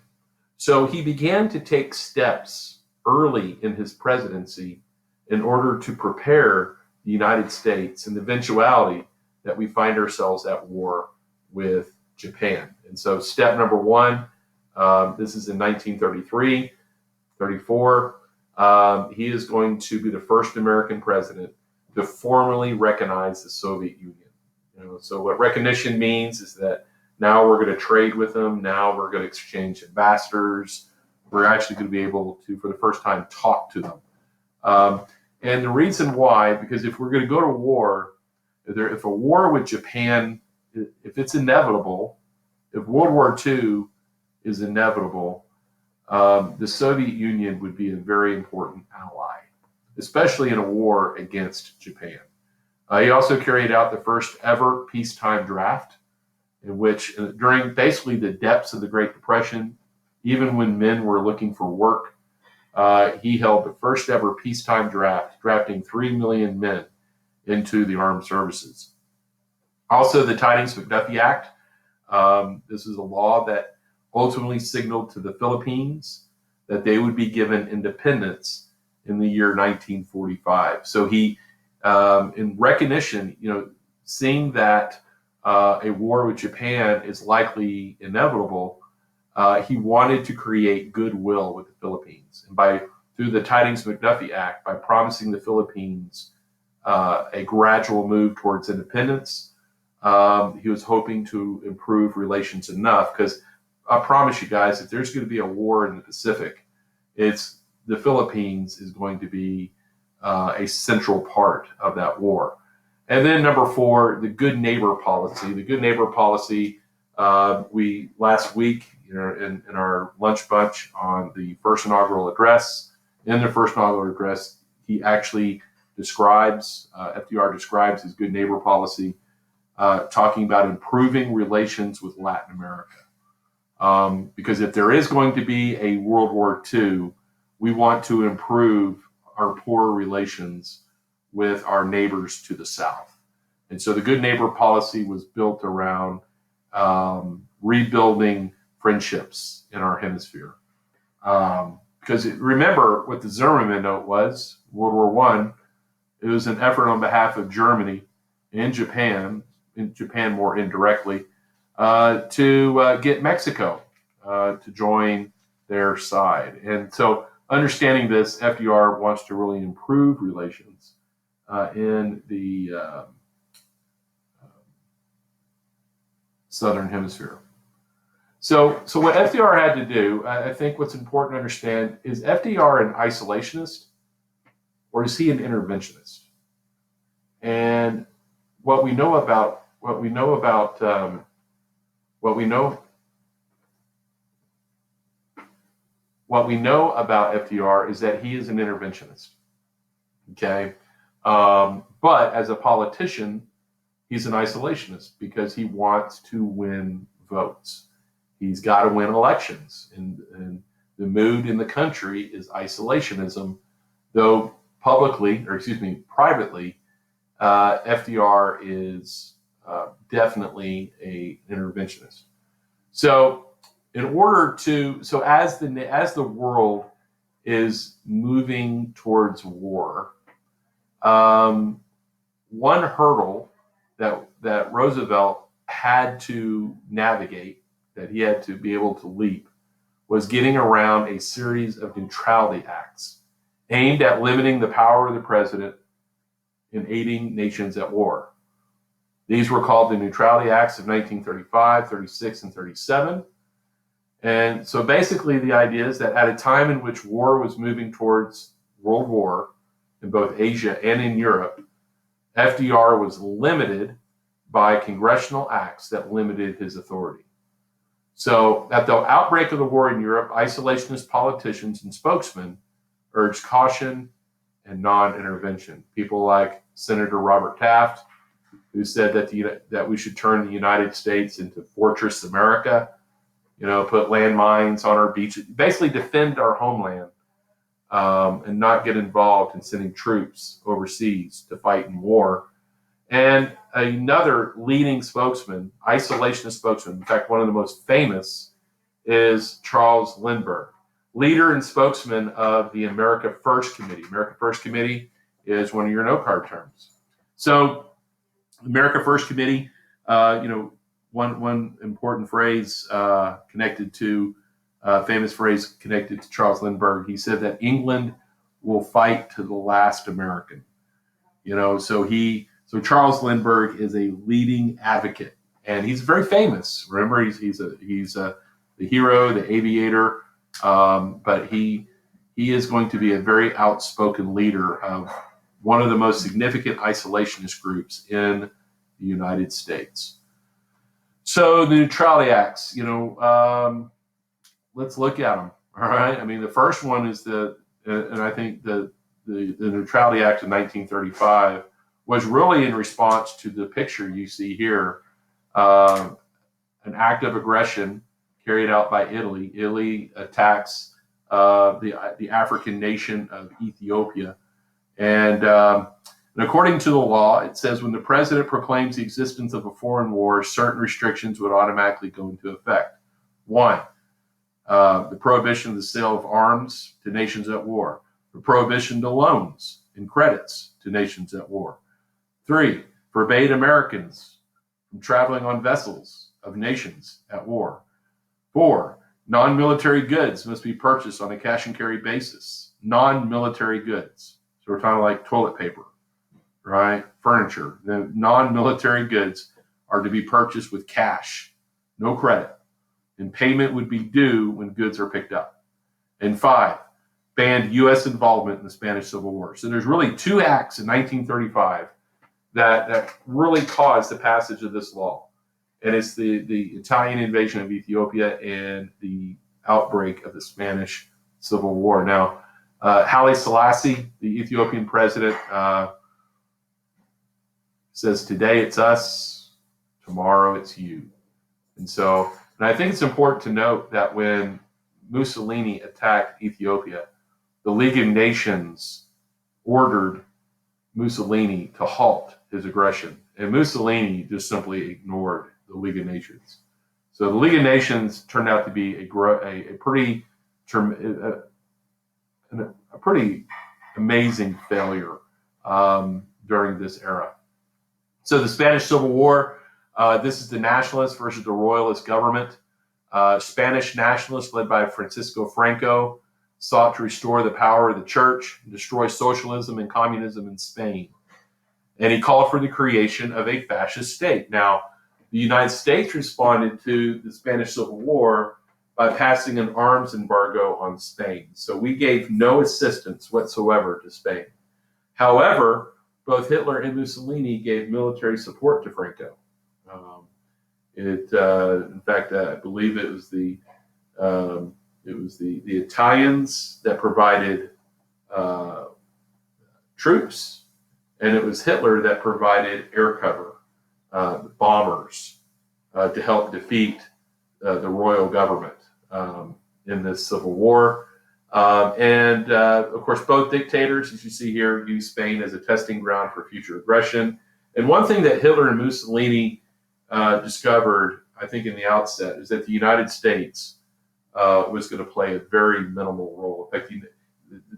So he began to take steps early in his presidency in order to prepare the United States in the eventuality that we find ourselves at war with Japan. And so step number one, this is in 1933, 34, he is going to be the first American president to formally recognize the Soviet Union. So what recognition means is that now we're going to trade with them. Now we're going to exchange ambassadors. We're actually going to be able to, for the first time, talk to them. And the reason why, because if we're going to go to war, if a war with Japan, if it's inevitable, if World War II is inevitable, the Soviet Union would be a very important ally, especially in a war against Japan. He also carried out the first ever peacetime draft, in which during basically the depths of the Great Depression, even when men were looking for work, he held the first ever peacetime draft, drafting 3 million men into the armed services. Also, the Tidings-McDuffie Act. This is a law that ultimately signaled to the Philippines that they would be given independence in the year 1945. So he, in recognition, seeing that a war with Japan is likely inevitable, he wanted to create goodwill with the Philippines. And through the Tidings-McDuffie Act, by promising the Philippines a gradual move towards independence, he was hoping to improve relations enough, because I promise you guys, if there's going to be a war in the Pacific, it's the Philippines is going to be a central part of that war. And then number 4, the good neighbor policy. The good neighbor policy, we last week, in our lunch bunch on the first inaugural address, in the first inaugural address, he actually describes, FDR describes his good neighbor policy, talking about improving relations with Latin America. Because if there is going to be a World War II, we want to improve our poor relations with our neighbors to the south. And so the good neighbor policy was built around rebuilding friendships in our hemisphere. Because remember what the Zimmerman Note was, World War I, it was an effort on behalf of Germany and Japan more indirectly, to get Mexico to join their side. And so understanding this, FDR wants to really improve relations in the Southern Hemisphere. So what FDR had to do, I think what's important to understand, is FDR an isolationist or is he an interventionist? And what we know about FDR is that he is an interventionist. Okay, but as a politician, he's an isolationist because he wants to win votes. He's got to win elections, and the mood in the country is isolationism, though privately, FDR is definitely an interventionist. So as the world is moving towards war, one hurdle that Roosevelt had to navigate, that he had to be able to leap, was getting around a series of neutrality acts aimed at limiting the power of the president in aiding nations at war. These were called the Neutrality Acts of 1935, 36, and 37. And so basically the idea is that at a time in which war was moving towards World War in both Asia and in Europe, FDR was limited by congressional acts that limited his authority. So at the outbreak of the war in Europe, isolationist politicians and spokesmen urged caution and non-intervention. People like Senator Robert Taft, who said that we should turn the United States into Fortress America, put landmines on our beaches, basically defend our homeland, and not get involved in sending troops overseas to fight in war. And another leading spokesman, isolationist spokesman, in fact, one of the most famous, is Charles Lindbergh, leader and spokesman of the America First Committee. America First Committee is one of your no-card terms. So America First Committee, one important phrase connected to famous phrase connected to Charles Lindbergh. He said that England will fight to the last American. So Charles Lindbergh is a leading advocate, and he's very famous. Remember, he's the hero, the aviator, but he is going to be a very outspoken leader of one of the most significant isolationist groups in the United States. So the Neutrality Acts, let's look at them. All right. I mean, the first one is and I think the Neutrality Act of 1935 was really in response to the picture you see here, an act of aggression carried out by Italy. Italy attacks the African nation of Ethiopia. And according to the law, it says when the president proclaims the existence of a foreign war, certain restrictions would automatically go into effect. One, the prohibition of the sale of arms to nations at war. The prohibition to loans and credits to nations at war. 3, forbade Americans from traveling on vessels of nations at war. 4, non-military goods must be purchased on a cash and carry basis. Non-military goods. So we're talking like toilet paper, right? Furniture. The non-military goods are to be purchased with cash, no credit. And payment would be due when goods are picked up. And 5, banned U.S. involvement in the Spanish Civil War. So there's really 2 acts in 1935 that really caused the passage of this law. And it's the Italian invasion of Ethiopia and the outbreak of the Spanish Civil War. Now, Haile Selassie, the Ethiopian president, says, today it's us, tomorrow it's you. And I think it's important to note that when Mussolini attacked Ethiopia, the League of Nations ordered Mussolini to halt his aggression. And Mussolini just simply ignored the League of Nations. So the League of Nations turned out to be a pretty amazing failure during this era. So the Spanish Civil War, this is the nationalists versus the royalist government. Spanish nationalists led by Francisco Franco sought to restore the power of the church, destroy socialism and communism in Spain. And he called for the creation of a fascist state. Now, the United States responded to the Spanish Civil War by passing an arms embargo on Spain. So we gave no assistance whatsoever to Spain. However, both Hitler and Mussolini gave military support to Franco. In fact, I believe it was the Italians that provided troops, and it was Hitler that provided air cover, bombers, to help defeat the royal government in this civil war. Of course, both dictators, as you see here, used Spain as a testing ground for future aggression. And one thing that Hitler and Mussolini discovered, I think, in the outset, is that the United States was going to play a very minimal role. In fact,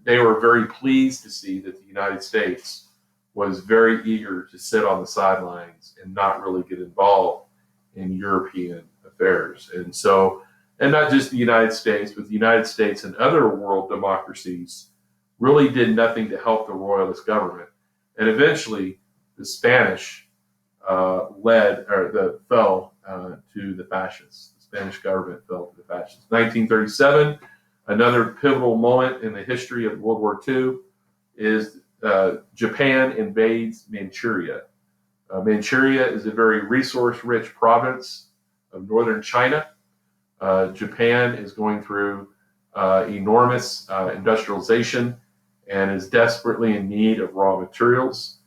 they were very pleased to see that the United States was very eager to sit on the sidelines and not really get involved in European affairs. And so, and not just the United States, but the United States and other world democracies really did nothing to help the royalist government. And eventually, the Spanish fell to the fascists. The Spanish government fell to the fascists. 1937, another pivotal moment in the history of World War II, is Japan invades Manchuria. Manchuria is a very resource-rich province of northern China. Japan is going through enormous industrialization and is desperately in need of raw materials.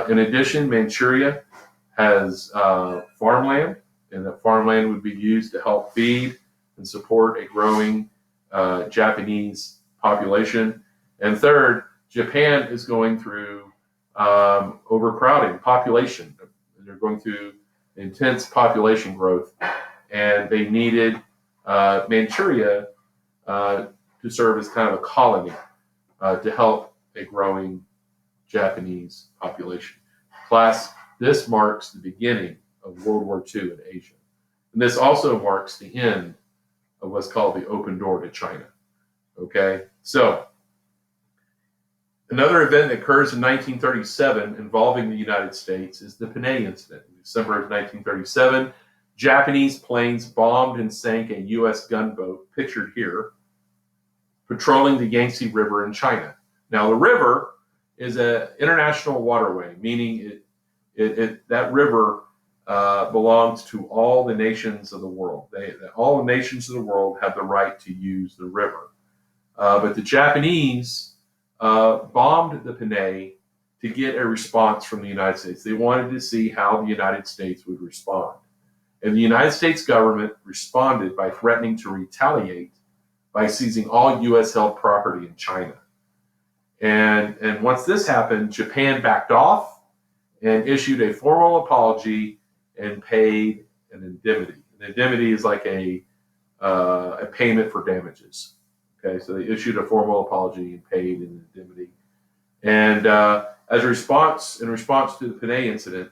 In addition, Manchuria has farmland, and that farmland would be used to help feed and support a growing Japanese population. And third, Japan is going through overcrowding, population. They're going through intense population growth, and they needed Manchuria to serve as kind of a colony to help a growing Japanese population. Class, this marks the beginning of World War II in Asia. And this also marks the end of what's called the open door to China. Okay, so another event that occurs in 1937 involving the United States is the Panay Incident. In December of 1937, Japanese planes bombed and sank a U.S. gunboat, pictured here, patrolling the Yangtze River in China. Now, the river is an international waterway, meaning that river belongs to all the nations of the world. All the nations of the world have the right to use the river. But the Japanese bombed the Panay to get a response from the United States. They wanted to see how the United States would respond. And the United States government responded by threatening to retaliate by seizing all U.S.-held property in China. And once this happened, Japan backed off and issued a formal apology and paid an indemnity. An indemnity is like a payment for damages. Okay, so they issued a formal apology and paid an indemnity. And in response to the Panay Incident,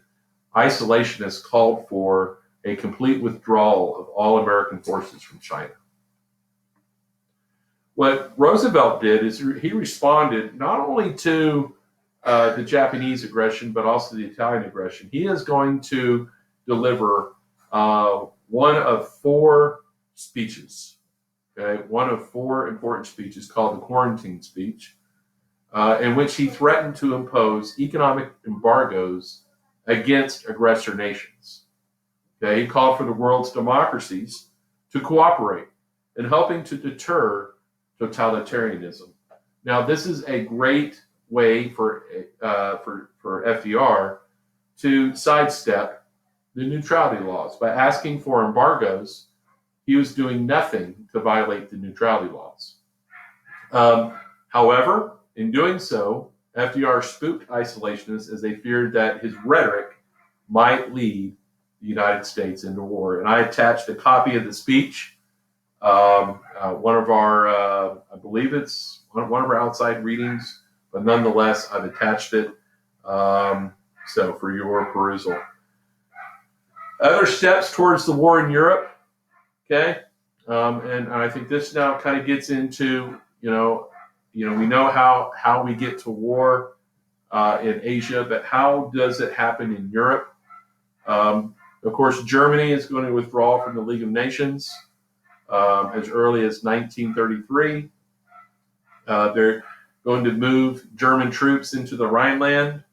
isolationists called for a complete withdrawal of all American forces from China. What Roosevelt did is he responded not only to the Japanese aggression, but also the Italian aggression. He is going to deliver one of four speeches, okay? One of four important speeches called the Quarantine Speech, in which he threatened to impose economic embargoes against aggressor nations. Okay? He called for the world's democracies to cooperate in helping to deter totalitarianism. Now, this is a great way for FDR to sidestep the neutrality laws. By asking for embargoes, he was doing nothing to violate the neutrality laws. However, in doing so, FDR spooked isolationists as they feared that his rhetoric might lead the United States into war. And I attached a copy of the speech. One of our, I believe it's one of our outside readings, but nonetheless, I've attached it. So for your perusal. Other steps towards the war in Europe, okay? And I think this now kind of gets into, we know how we get to war in Asia, but how does it happen in Europe? Of course, Germany is going to withdraw from the League of Nations as early as 1933. They're going to move German troops into the Rhineland,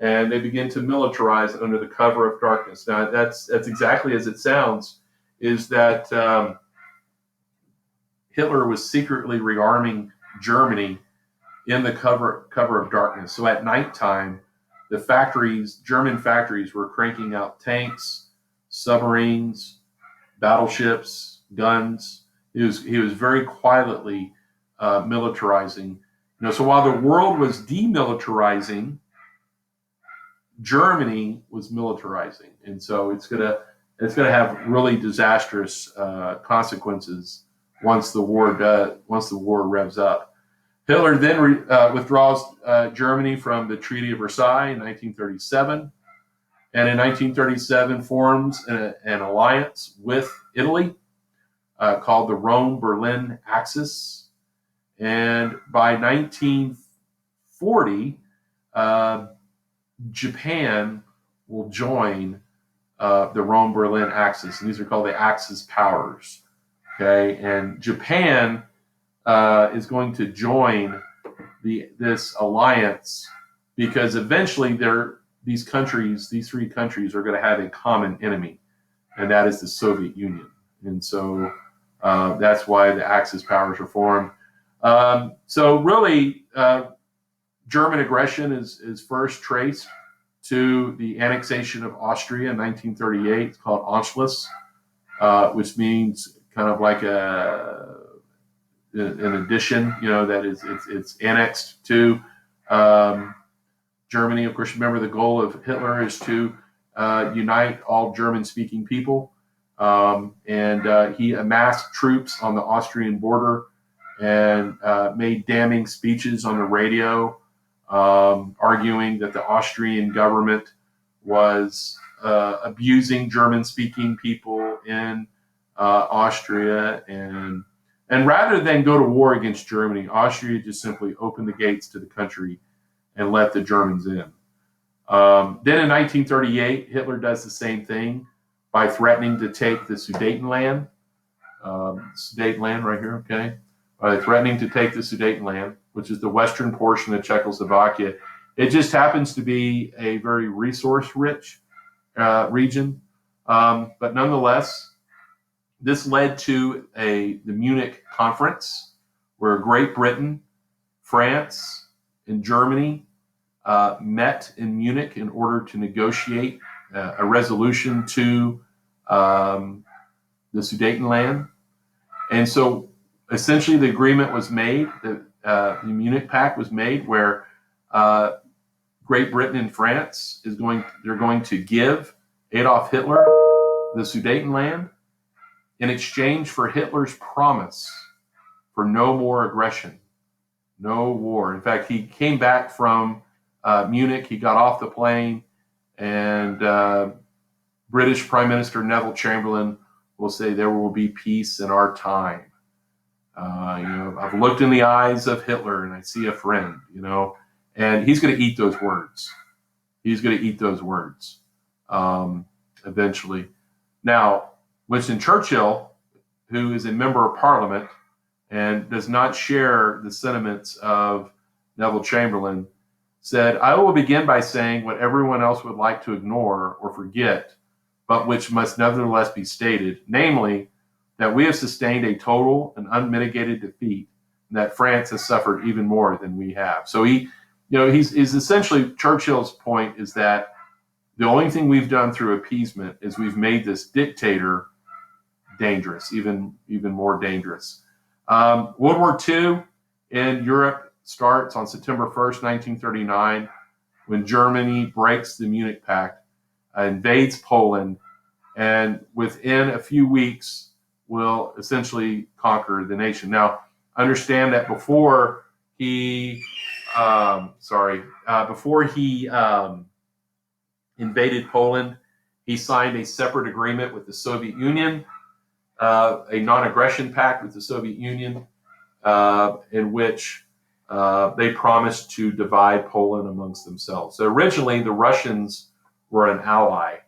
and they begin to militarize under the cover of darkness. Now, that's exactly as it sounds, is that Hitler was secretly rearming Germany in the cover of darkness. So at nighttime, the German factories were cranking out tanks, submarines, battleships, guns. He was very quietly militarizing. So while the world was demilitarizing, Germany was militarizing, and so it's gonna have really disastrous consequences once the war revs up. Hitler then withdraws Germany from the Treaty of Versailles in 1937, and in 1937 forms an alliance with Italy called the Rome-Berlin Axis. And by 1940, Japan will join the Rome-Berlin Axis, and these are called the Axis powers. Okay, and Japan is going to join this alliance because eventually these three countries are going to have a common enemy, and that is the Soviet Union. And so that's why the Axis powers are formed. So really, German aggression is first traced to the annexation of Austria in 1938. It's called Anschluss, which means kind of like an addition, that it's annexed to Germany. Of course, remember the goal of Hitler is to unite all German-speaking people, and he amassed troops on the Austrian border and made damning speeches on the radio, arguing that the Austrian government was abusing German-speaking people in Austria, and rather than go to war against Germany, Austria just simply opened the gates to the country and let the Germans in. Then in 1938, Hitler does the same thing by threatening to take the Sudetenland. Sudetenland right here, okay? Threatening to take the Sudetenland, which is the western portion of Czechoslovakia. It just happens to be a very resource-rich region, but nonetheless, this led to the Munich Conference, where Great Britain, France, and Germany met in Munich in order to negotiate a resolution to the Sudetenland. And so essentially the agreement was made, the Munich Pact was made, where Great Britain and France they're going to give Adolf Hitler the Sudetenland in exchange for Hitler's promise for no more aggression, no war. In fact, he came back from Munich, he got off the plane, and British Prime Minister Neville Chamberlain will say, "There will be peace in our time. I've looked in the eyes of Hitler and I see a friend, and he's going to eat those words. He's going to eat those words eventually. Now, Winston Churchill, who is a member of Parliament and does not share the sentiments of Neville Chamberlain, said, "I will begin by saying what everyone else would like to ignore or forget, but which must nevertheless be stated, namely, that we have sustained a total and unmitigated defeat, and that France has suffered even more than we have." So he's essentially, Churchill's point is that the only thing we've done through appeasement is we've made this dictator dangerous, even more dangerous. World War II in Europe starts on September 1st, 1939, when Germany breaks the Munich Pact, invades Poland, and within a few weeks will essentially conquer the nation. Now, understand that before he invaded Poland, he signed a separate agreement with the Soviet Union, a non-aggression pact with the Soviet Union, in which they promised to divide Poland amongst themselves. So originally, the Russians were an ally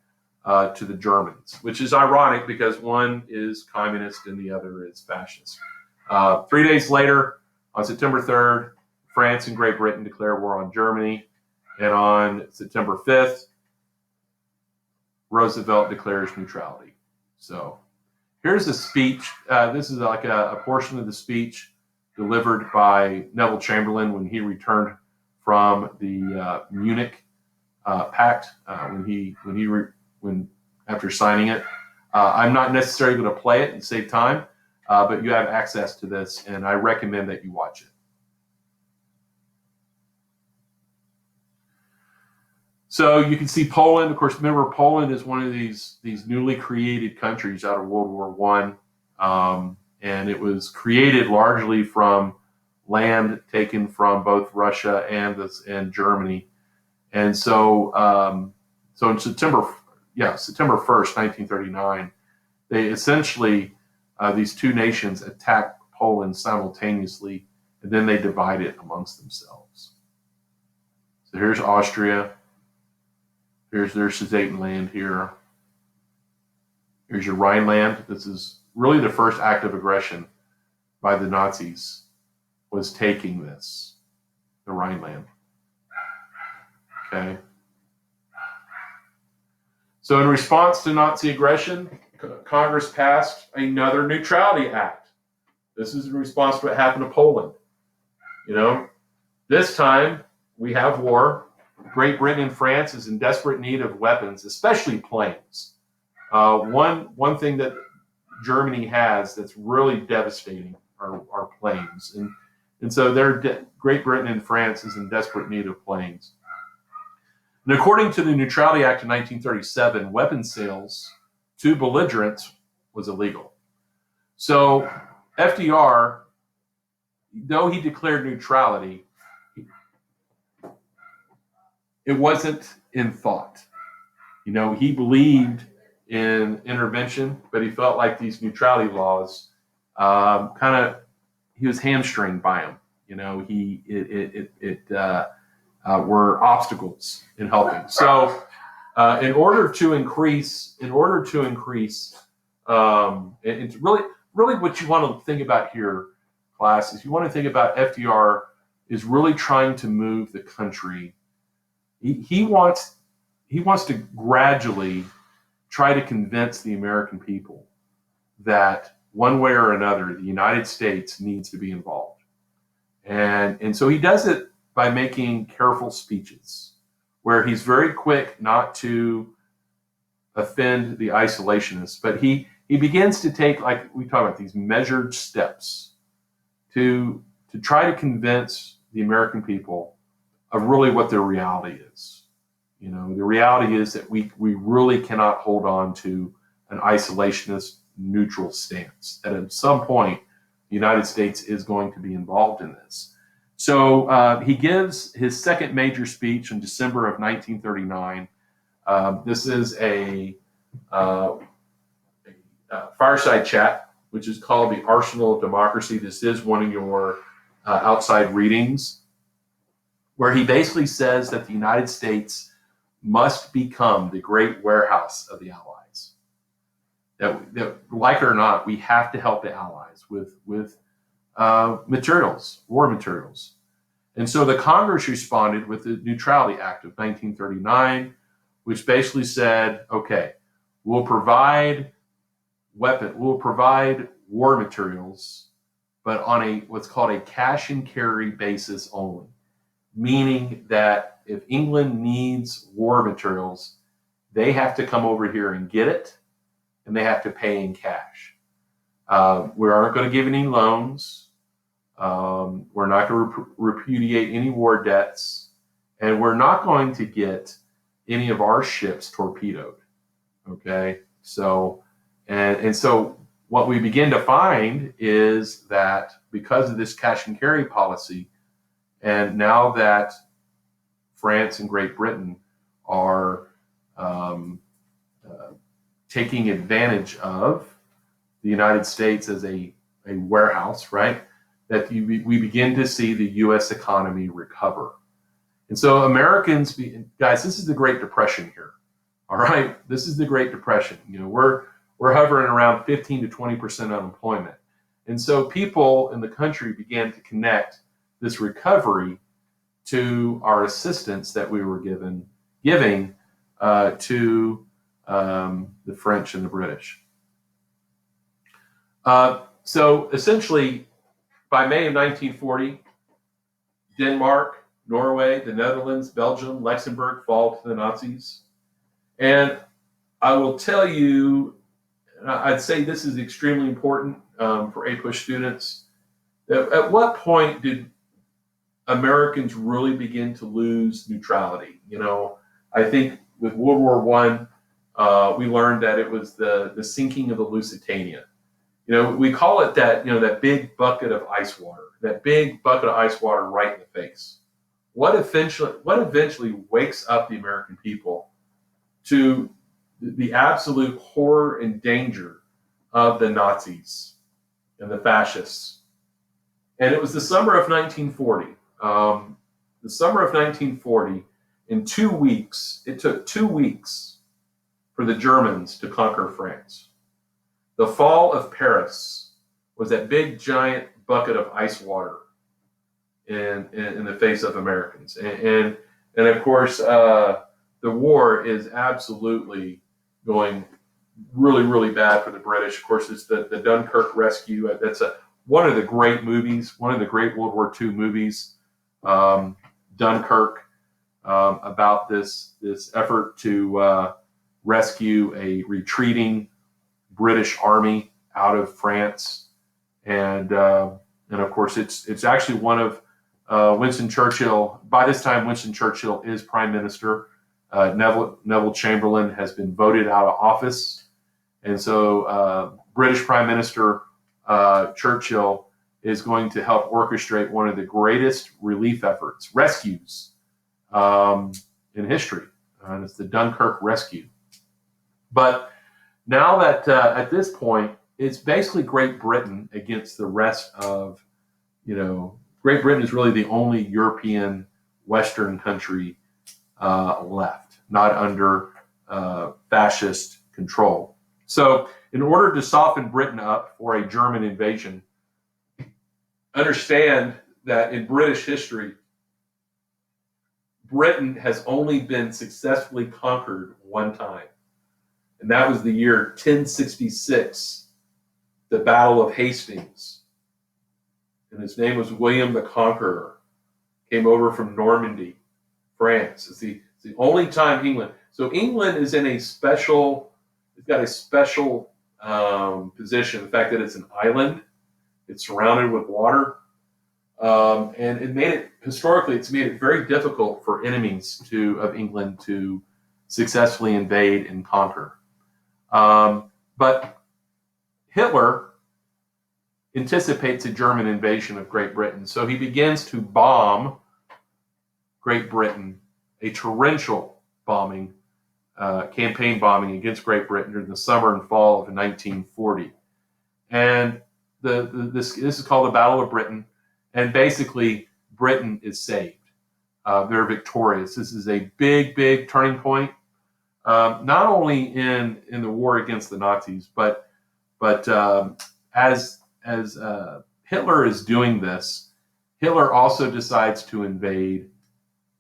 to the Germans, which is ironic because one is communist and the other is fascist. 3 days later, on September 3rd, France and Great Britain declare war on Germany. And on September 5th, Roosevelt declares neutrality. So here's a speech. This is like a portion of the speech delivered by Neville Chamberlain when he returned from the Munich Pact, when after signing it. I'm not necessarily going to play it and save time, but you have access to this, and I recommend that you watch it. So you can see Poland. Of course, remember, Poland is one of these newly created countries out of World War I, and it was created largely from land taken from both Russia and Germany. And so, in September 1st, 1939, they essentially, these two nations attacked Poland simultaneously, and then they divide it amongst themselves. So here's Austria. Here's their Sudetenland here. Here's your Rhineland. This is really the first act of aggression by the Nazis, was taking this, the Rhineland. Okay. So in response to Nazi aggression, Congress passed another neutrality act. This is in response to what happened to Poland. This time we have war. Great Britain and France is in desperate need of weapons, especially planes. One thing that Germany has that's really devastating are planes, and so Great Britain and France is in desperate need of planes. And according to the Neutrality Act of 1937, weapons sales to belligerents was illegal. So FDR, though he declared neutrality, it wasn't in thought. He believed in intervention, but he felt like these neutrality laws, he was hamstringed by them. Were obstacles in helping. So, in order to increase, and it's really what you want to think about here, class, is you want to think about FDR is really trying to move the country. He wants to gradually try to convince the American people that one way or another, the United States needs to be involved. And so he does it by making careful speeches where he's very quick not to offend the isolationists, but he begins to take, like we talk about, these measured steps to try to convince the American people of really what their reality is. The reality is that we really cannot hold on to an isolationist neutral stance, that at some point the United States is going to be involved in this. So he gives his second major speech in December of 1939. This is a fireside chat, which is called The Arsenal of Democracy. This is one of your outside readings, where he basically says that the United States must become the great warehouse of the Allies. That like it or not, we have to help the Allies with materials, war materials. And so the Congress responded with the Neutrality Act of 1939, which basically said, okay, we'll provide war materials, but on what's called a cash and carry basis only. Meaning that if England needs war materials, they have to come over here and get it, and they have to pay in cash. We aren't going to give any loans. We're not going to repudiate any war debts, and we're not going to get any of our ships torpedoed. Okay, so so what we begin to find is that because of this cash and carry policy, and now that France and Great Britain are taking advantage of the United States as a warehouse, right? That we begin to see the U.S. economy recover. And so Americans, guys, this is the Great Depression here. All right, this is the Great Depression. We're hovering around 15 to 20% unemployment. And so people in the country began to connect this recovery to our assistance that we were giving to the French and the British. So essentially, by May of 1940, Denmark, Norway, the Netherlands, Belgium, Luxembourg fall to the Nazis. And I will tell you, I'd say this is extremely important for APUSH students. At what point did Americans really begin to lose neutrality? I think with World War I, we learned that it was the sinking of the Lusitania. We call it that, that big bucket of ice water, right in the face. What eventually wakes up the American people to the absolute horror and danger of the Nazis and the fascists. And it was the summer of 1940. The summer of 1940, in 2 weeks, it took 2 weeks for the Germans to conquer France. The fall of Paris was that big, giant bucket of ice water in the face of Americans. And of course, the war is absolutely going really, really bad for the British. Of course, it's the Dunkirk rescue. That's one of the great movies, one of the great World War II movies, Dunkirk, about this effort to rescue a retreating British army out of France. And of course, it's actually one of Winston Churchill. By this time, Winston Churchill is prime minister. Neville Chamberlain has been voted out of office. And so British Prime Minister Churchill is going to help orchestrate one of the greatest relief efforts, rescues in history. And it's the Dunkirk rescue. But now that at this point, it's basically Great Britain against the rest of, Great Britain is really the only European Western country left, not under fascist control. So in order to soften Britain up for a German invasion, understand that in British history, Britain has only been successfully conquered one time. And that was the year 1066, the Battle of Hastings. And his name was William the Conqueror. Came over from Normandy, France. It's the only time England. So England is in it's got a special position. The fact that it's an island, it's surrounded with water. And it's made it very difficult for enemies of England to successfully invade and conquer. But Hitler anticipates a German invasion of Great Britain. So he begins to bomb Great Britain, a torrential bombing, campaign bombing against Great Britain during the summer and fall of 1940. And this is called the Battle of Britain. And basically, Britain is saved. They're victorious. This is a big, big turning point, not only in the war against the Nazis, but as Hitler is doing this, Hitler also decides to invade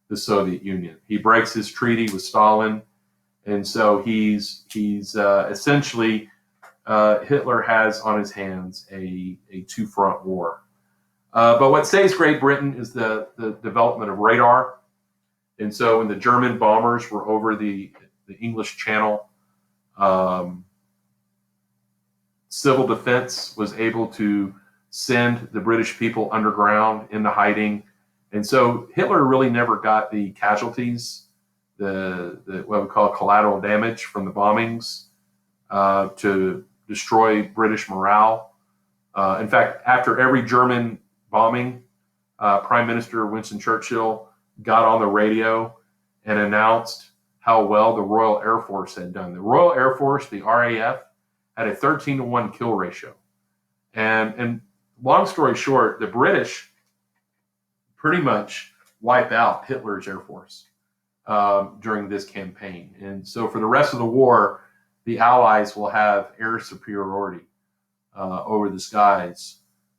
the Soviet Union. He breaks his treaty with Stalin, and so he's essentially Hitler has on his hands a two-front war. But what saves Great Britain is the development of radar. And so when the German bombers were over the English Channel, civil defense was able to send the British people underground into hiding. And so Hitler really never got the casualties, the what we call collateral damage from the bombings to destroy British morale. In fact, after every German bombing, Prime Minister Winston Churchill got on the radio and announced how well the Royal Air Force had done. The Royal Air Force, the RAF, had a 13-to-1 kill ratio. And long story short, the British pretty much wipe out Hitler's Air Force. during this campaign. And so for the rest of the war, the Allies will have air superiority over the skies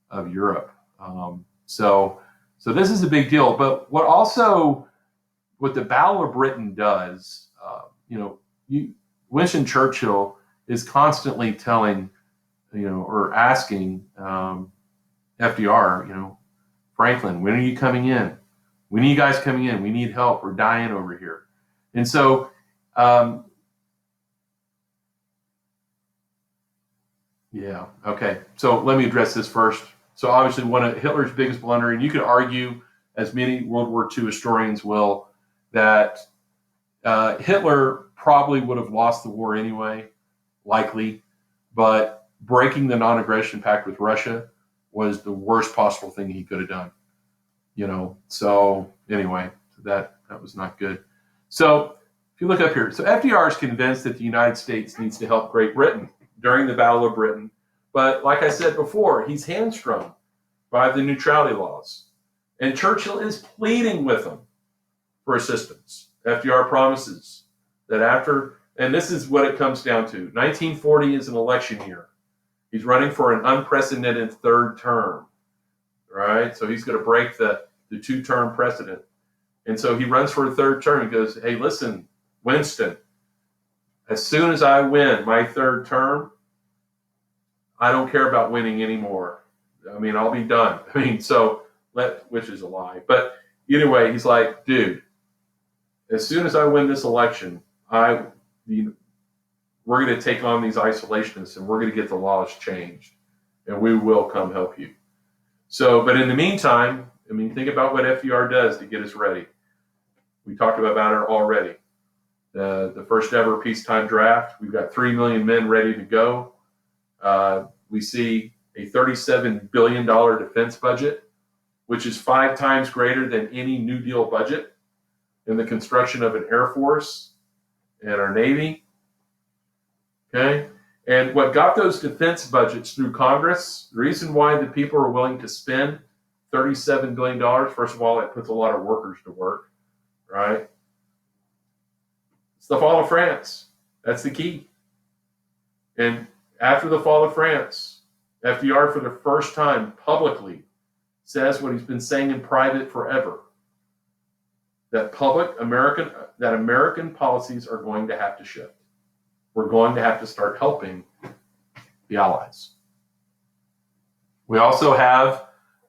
of Europe. So this is a big deal. But what the Battle of Britain does, Winston Churchill is constantly telling, or asking FDR, Franklin, when are you coming in? When are you guys coming in? We need help. We're dying over here. And so, okay. So let me address this first. So obviously one of Hitler's biggest blunder, and you could argue, as many World War II historians will, that Hitler probably would have lost the war anyway, likely, but breaking the non-aggression pact with Russia was the worst possible thing he could have done. So anyway, that was not good. So if you look up here, so FDR is convinced that the United States needs to help Great Britain during the Battle of Britain. But like I said before, he's hamstrung by the neutrality laws. And Churchill is pleading with him for assistance. FDR promises that after, and this is what it comes down to, 1940 is an election year. He's running for an unprecedented third term, right? So he's going to break the two-term precedent. And so he runs for a third term. He goes, hey, listen, Winston, as soon as I win my third term, I don't care about winning anymore. I'll be done. Which is a lie. But anyway, he's like, dude, as soon as I win this election, we're going to take on these isolationists and we're going to get the laws changed and we will come help you. So, but in the meantime, think about what FDR does to get us ready. We talked about it already. The first ever peacetime draft, we've got 3 million men ready to go. We see a $37 billion defense budget, which is 5 times greater than any New Deal budget, in the construction of an Air Force and our Navy. Okay? And what got those defense budgets through Congress, the reason why the people are willing to spend $37 billion, first of all, it puts a lot of workers to work, right? It's the fall of France. That's the key. And after the fall of France, FDR, for the first time publicly, says what he's been saying in private forever, that American policies are going to have to shift. We're going to have to start helping the Allies. We also have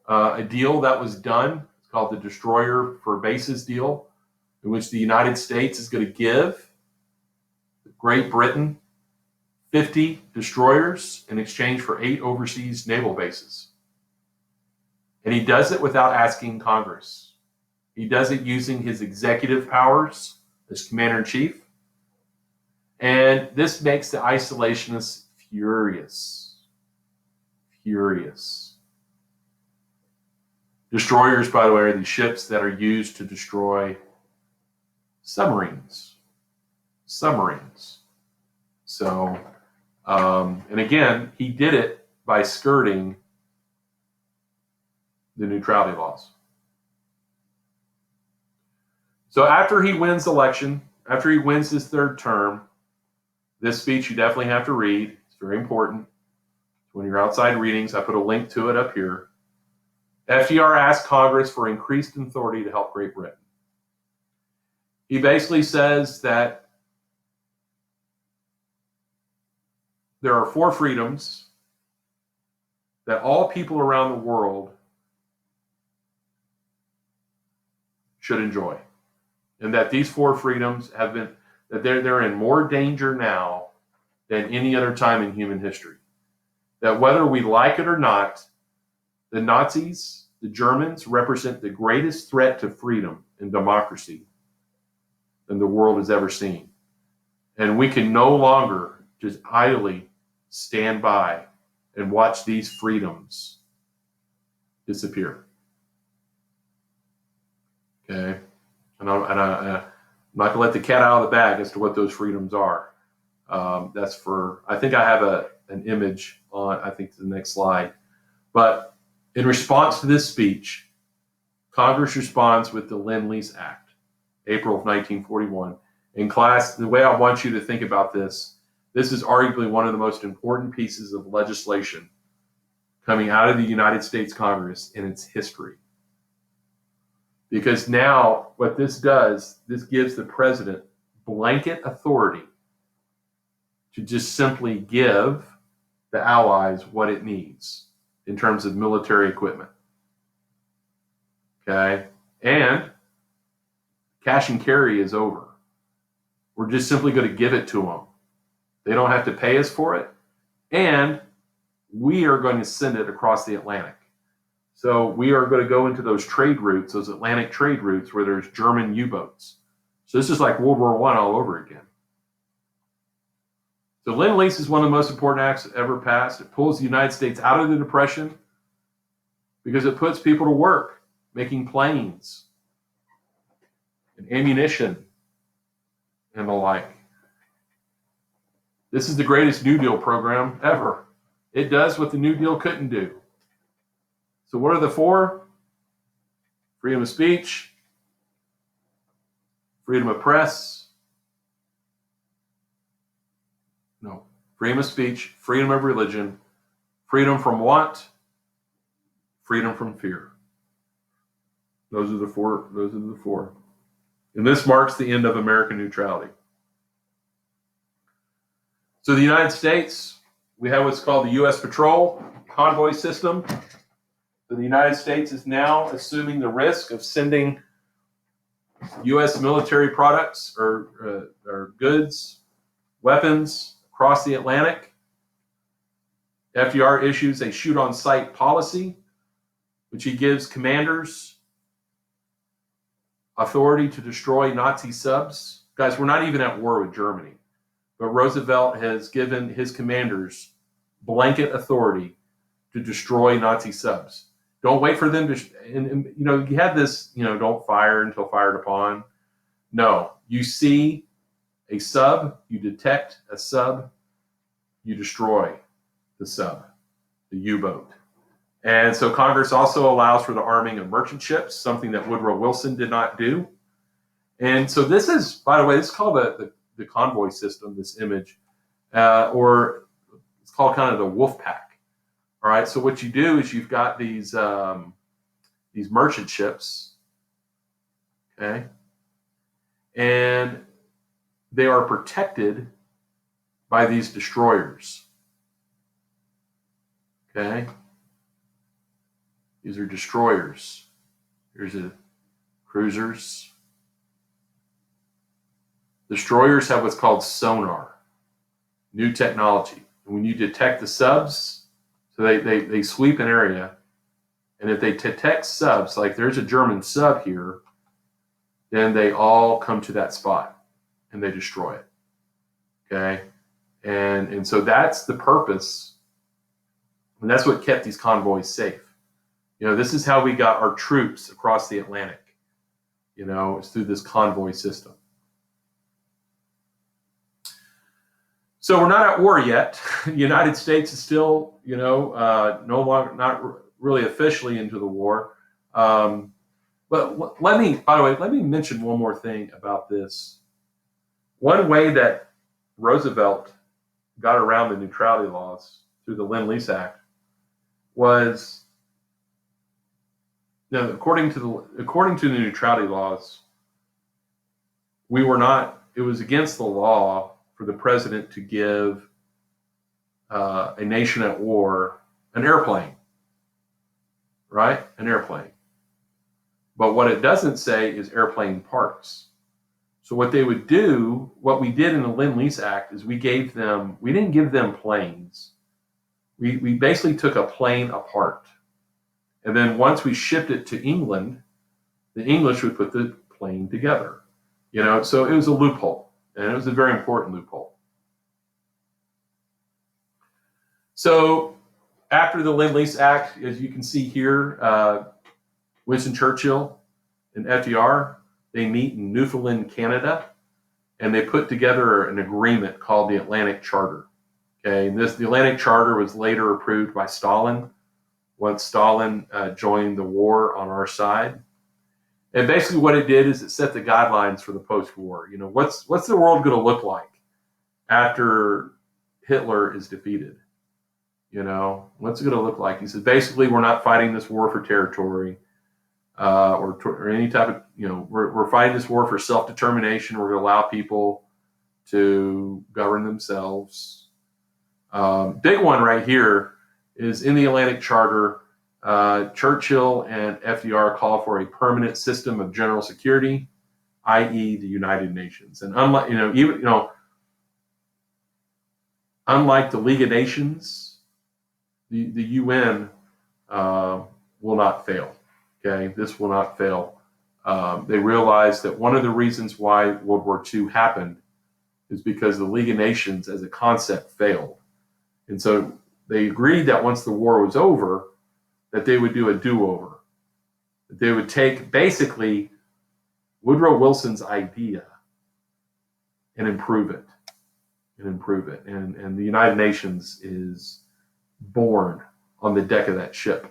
a deal that was done. It's called the Destroyer for Bases deal, in which the United States is going to give Great Britain 50 destroyers in exchange for 8 overseas naval bases. And he does it without asking Congress. He does it using his executive powers as commander-in-chief. And this makes the isolationists furious. Furious. Destroyers, by the way, are these ships that are used to destroy submarines. Submarines. So, and again, he did it by skirting the neutrality laws. So after he wins the election, after he wins his third term, this speech you definitely have to read. It's very important. When you're outside readings, I put a link to it up here. FDR asked Congress for increased authority to help Great Britain. He basically says that there are 4 freedoms that all people around the world should enjoy. And that these 4 freedoms have been, that they're in more danger now than any other time in human history. That whether we like it or not, the Nazis, the Germans, represent the greatest threat to freedom and democracy than the world has ever seen. And we can no longer just idly stand by and watch these freedoms disappear. Okay? And I'm not going to let the cat out of the bag as to what those freedoms are. That's for, I think I have an image on, I think, the next slide. But in response to this speech, Congress responds with the Lend-Lease Act. April of 1941. In class, the way I want you to think about this is arguably one of the most important pieces of legislation coming out of the United States Congress in its history. Because now what this does, this gives the president blanket authority to just simply give the Allies what it needs in terms of military equipment. Okay? And cash and carry is over. We're just simply going to give it to them. They don't have to pay us for it. And we are going to send it across the Atlantic. So we are going to go into those trade routes, those Atlantic trade routes where there's German U-boats. So this is like World War I all over again. So Lend-Lease is one of the most important acts ever passed. It pulls the United States out of the Depression because it puts people to work making planes and ammunition and the like. This is the greatest New Deal program ever. It does what the New Deal couldn't do. So what are the four? Freedom of speech, freedom of press, freedom of speech, freedom of religion, freedom from want, freedom from fear. Those are the four. And this marks the end of American neutrality. So the United States, we have what's called the U.S. Patrol Convoy System. So the United States is now assuming the risk of sending U.S. military products or goods, weapons across the Atlantic. FDR issues a shoot-on-sight policy, which he gives commanders authority to destroy Nazi subs. Guys, we're not even at war with Germany, but Roosevelt has given his commanders blanket authority to destroy Nazi subs. Don't wait for them to, and you had this, don't fire until fired upon. No, you see a sub, you detect a sub, you destroy the sub, the U-boat. And so Congress also allows for the arming of merchant ships, something that Woodrow Wilson did not do. And so this is, by the way, this is called the convoy system, this image, or it's called kind of the wolf pack. All right, so what you do is you've got these merchant ships, okay, and they are protected by these destroyers, okay. These are destroyers. Here's cruisers. Destroyers have what's called sonar, new technology. And when you detect the subs, so they sweep an area, and if they detect subs, like there's a German sub here, then they all come to that spot and they destroy it. Okay? And so that's the purpose, and that's what kept these convoys safe. This is how we got our troops across the Atlantic. It's through this convoy system. So we're not at war yet. The United States is still, no longer, not really officially into the war. But let me mention one more thing about this. One way that Roosevelt got around the neutrality laws through the Lend-Lease Act was, according to the neutrality laws, it was against the law for the president to give a nation at war an airplane, right? An airplane. But what it doesn't say is airplane parts. So what they would do, what we did in the Lend-Lease Act is we didn't give them planes. We basically took a plane apart. And then once we shipped it to England, the English would put the plane together. So it was a loophole. And it was a very important loophole. So after the Lend-Lease Act, as you can see here, Winston Churchill and FDR, they meet in Newfoundland, Canada, and they put together an agreement called the Atlantic Charter. Okay, and the Atlantic Charter was later approved by Stalin once Stalin joined the war on our side. And basically what it did is it set the guidelines for the post-war. You know, what's the world going to look like after Hitler is defeated? You know, what's it going to look like? He said, basically, we're not fighting this war for territory or any type of, you know, we're fighting this war for self-determination. We're going to allow people to govern themselves. Big one right here is in the Atlantic Charter. Churchill and FDR call for a permanent system of general security, i.e., the United Nations. And unlike, unlike the League of Nations, the UN will not fail. Okay, this will not fail. They realized that one of the reasons why World War II happened is because the League of Nations as a concept failed. And so they agreed that once the war was over, that they would do a do-over. That they would take basically Woodrow Wilson's idea and improve it. And the United Nations is born on the deck of that ship.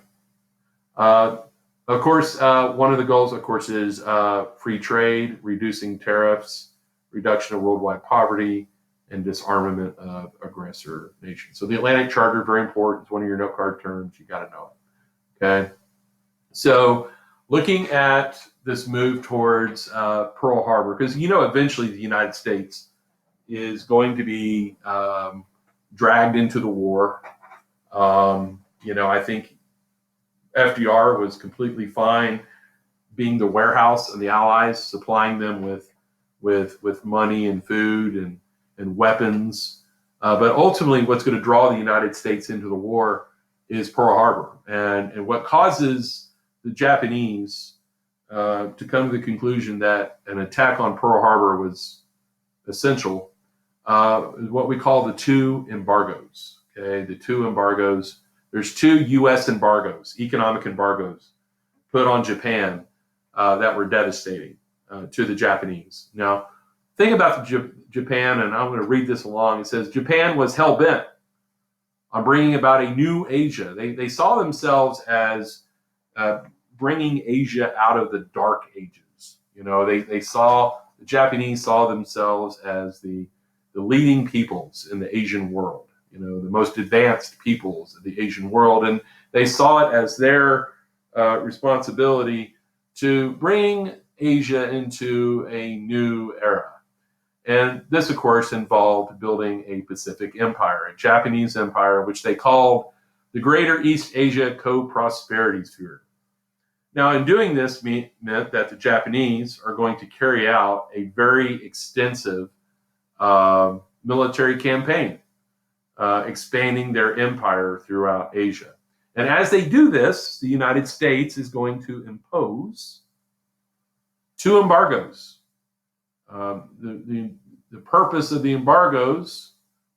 Of course, one of the goals, of course, is free trade, reducing tariffs, reduction of worldwide poverty, and disarmament of aggressor nations. So the Atlantic Charter, very important. It's one of your note card terms. You got to know it. Okay. So looking at this move towards Pearl Harbor, because, you know, eventually the United States is going to be dragged into the war. You know, I think FDR was completely fine being the warehouse of the Allies, supplying them with money and food and weapons. But ultimately, what's going to draw the United States into the war is Pearl Harbor. And what causes the Japanese to come to the conclusion that an attack on Pearl Harbor was essential is what we call the two embargoes. Okay, the two embargoes. There's two U.S. embargoes, economic embargoes, put on Japan that were devastating to the Japanese. Now, think about Japan, and I'm going to read this along. It says, Japan was hell-bent on bringing about a new Asia. They saw themselves as bringing Asia out of the Dark Ages. You know, the Japanese saw themselves as the leading peoples in the Asian world. You know, the most advanced peoples of the Asian world. And they saw it as their responsibility to bring Asia into a new era. And this, of course, involved building a Pacific Empire, a Japanese empire, which they called the Greater East Asia Co-Prosperity Sphere. Now, in doing this meant that the Japanese are going to carry out a very extensive military campaign, expanding their empire throughout Asia. And as they do this, the United States is going to impose two embargoes. The purpose of the embargoes,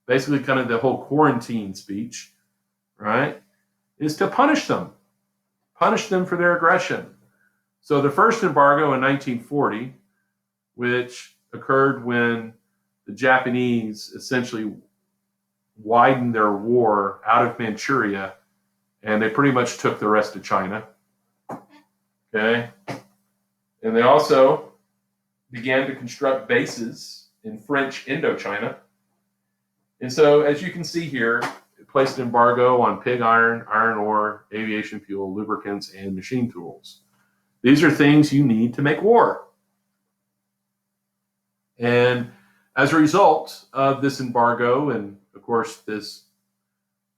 basically kind of the whole quarantine speech, right, is to punish them for their aggression. So the first embargo in 1940, which occurred when the Japanese essentially widened their war out of Manchuria, and they pretty much took the rest of China. Okay. And they also began to construct bases in French Indochina. And so, as you can see here, it placed an embargo on pig iron, iron ore, aviation fuel, lubricants, and machine tools. These are things you need to make war. And as a result of this embargo, and of course this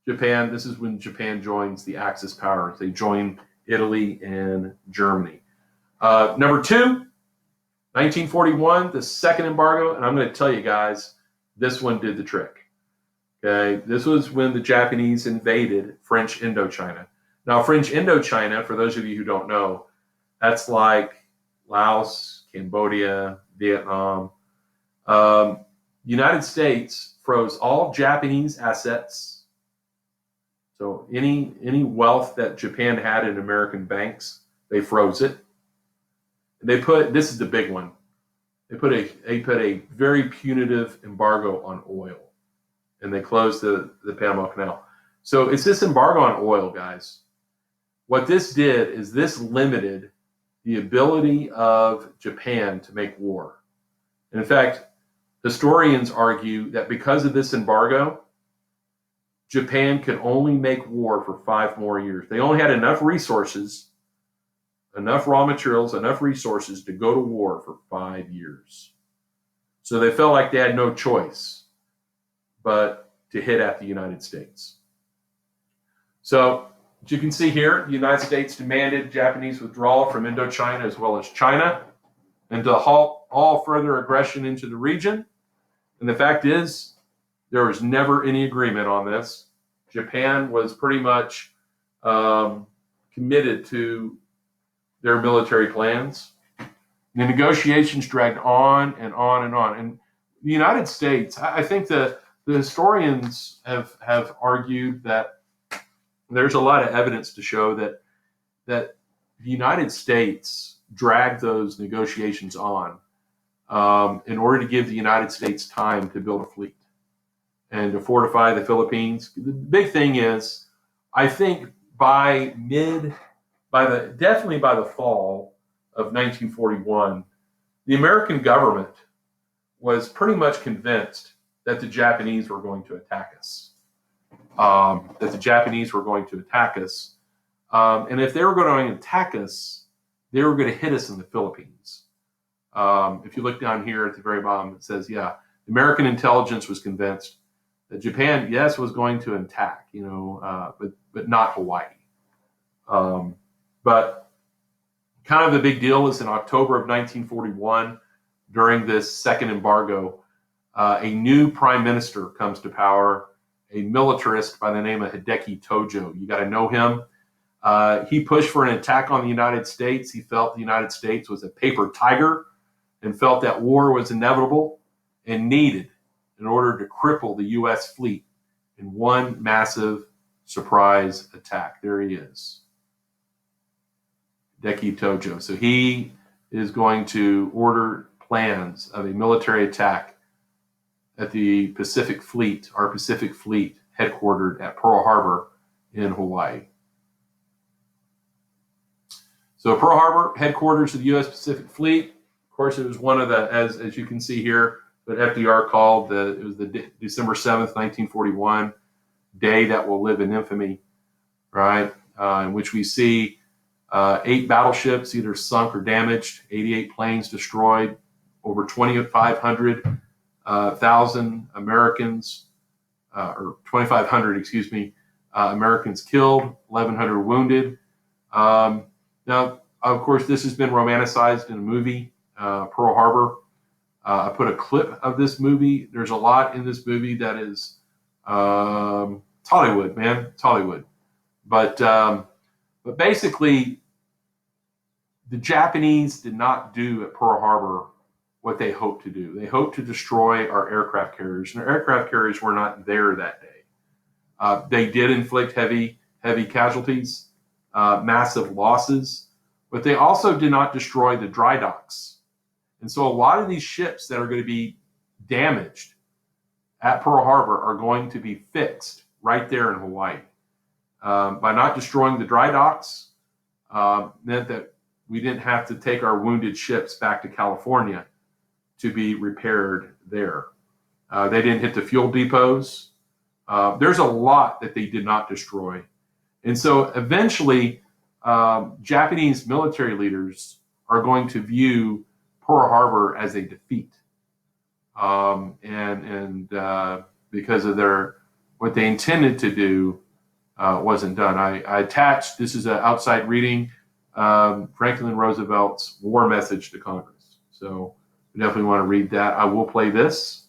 is when Japan joins the Axis powers. They join Italy and Germany. Number two, 1941, the second embargo, and I'm going to tell you guys, this one did the trick. Okay, this was when the Japanese invaded French Indochina. Now, French Indochina, for those of you who don't know, that's like Laos, Cambodia, Vietnam. United States froze all Japanese assets. So any wealth that Japan had in American banks, they froze it. They put, this is the big one, they put a very punitive embargo on oil, and they closed the Panama Canal. So it's this embargo on oil, guys. What this did is this limited the ability of Japan to make war. And in fact, historians argue that because of this embargo, Japan could only make war for 5 more years. They only had enough resources, enough raw materials, enough resources to go to war for 5 years. So they felt like they had no choice but to hit at the United States. So, as you can see here, the United States demanded Japanese withdrawal from Indochina as well as China, and to halt all further aggression into the region. And the fact is, there was never any agreement on this. Japan was pretty much committed to their military plans. The negotiations dragged on and on and on. And the United States, I think the historians have argued that there's a lot of evidence to show that the United States dragged those negotiations on in order to give the United States time to build a fleet and to fortify the Philippines. The big thing is, I think definitely by the fall of 1941, the American government was pretty much convinced that the Japanese were going to attack us. And if they were going to attack us, they were going to hit us in the Philippines. If you look down here at the very bottom, it says, yeah, American intelligence was convinced that Japan, yes, was going to attack, but not Hawaii. But kind of the big deal is in October of 1941, during this second embargo, a new prime minister comes to power, a militarist by the name of Hideki Tojo. You got to know him. He pushed for an attack on the United States. He felt the United States was a paper tiger and felt that war was inevitable and needed in order to cripple the U.S. fleet in one massive surprise attack. There he is, Hideki Tojo. So he is going to order plans of a military attack at the Pacific Fleet, our Pacific Fleet, headquartered at Pearl Harbor in Hawaii. So Pearl Harbor, headquarters of the U.S. Pacific Fleet. Of course, it was one of the, as you can see here, what FDR called it was the December 7th, 1941, day that will live in infamy, right? In which we see 8 battleships either sunk or damaged, 88 planes destroyed, over 2,500 Americans, or 2,500, Americans killed, 1,100 wounded. Now, of course, this has been romanticized in a movie, Pearl Harbor. I put a clip of this movie. There's a lot in this movie that is it's Hollywood, man. It's Hollywood. But basically, the Japanese did not do at Pearl Harbor what they hoped to do. They hoped to destroy our aircraft carriers, and our aircraft carriers were not there that day. They did inflict heavy casualties, massive losses, but they also did not destroy the dry docks. And so a lot of these ships that are going to be damaged at Pearl Harbor are going to be fixed right there in Hawaii. By not destroying the dry docks, meant that we didn't have to take our wounded ships back to California to be repaired there. They didn't hit the fuel depots. There's a lot that they did not destroy. And so eventually, Japanese military leaders are going to view Pearl Harbor as a defeat. Because of what they intended to do wasn't done. I attached, this is an outside reading, Franklin Roosevelt's war message to Congress. So you definitely want to read that. I will play this.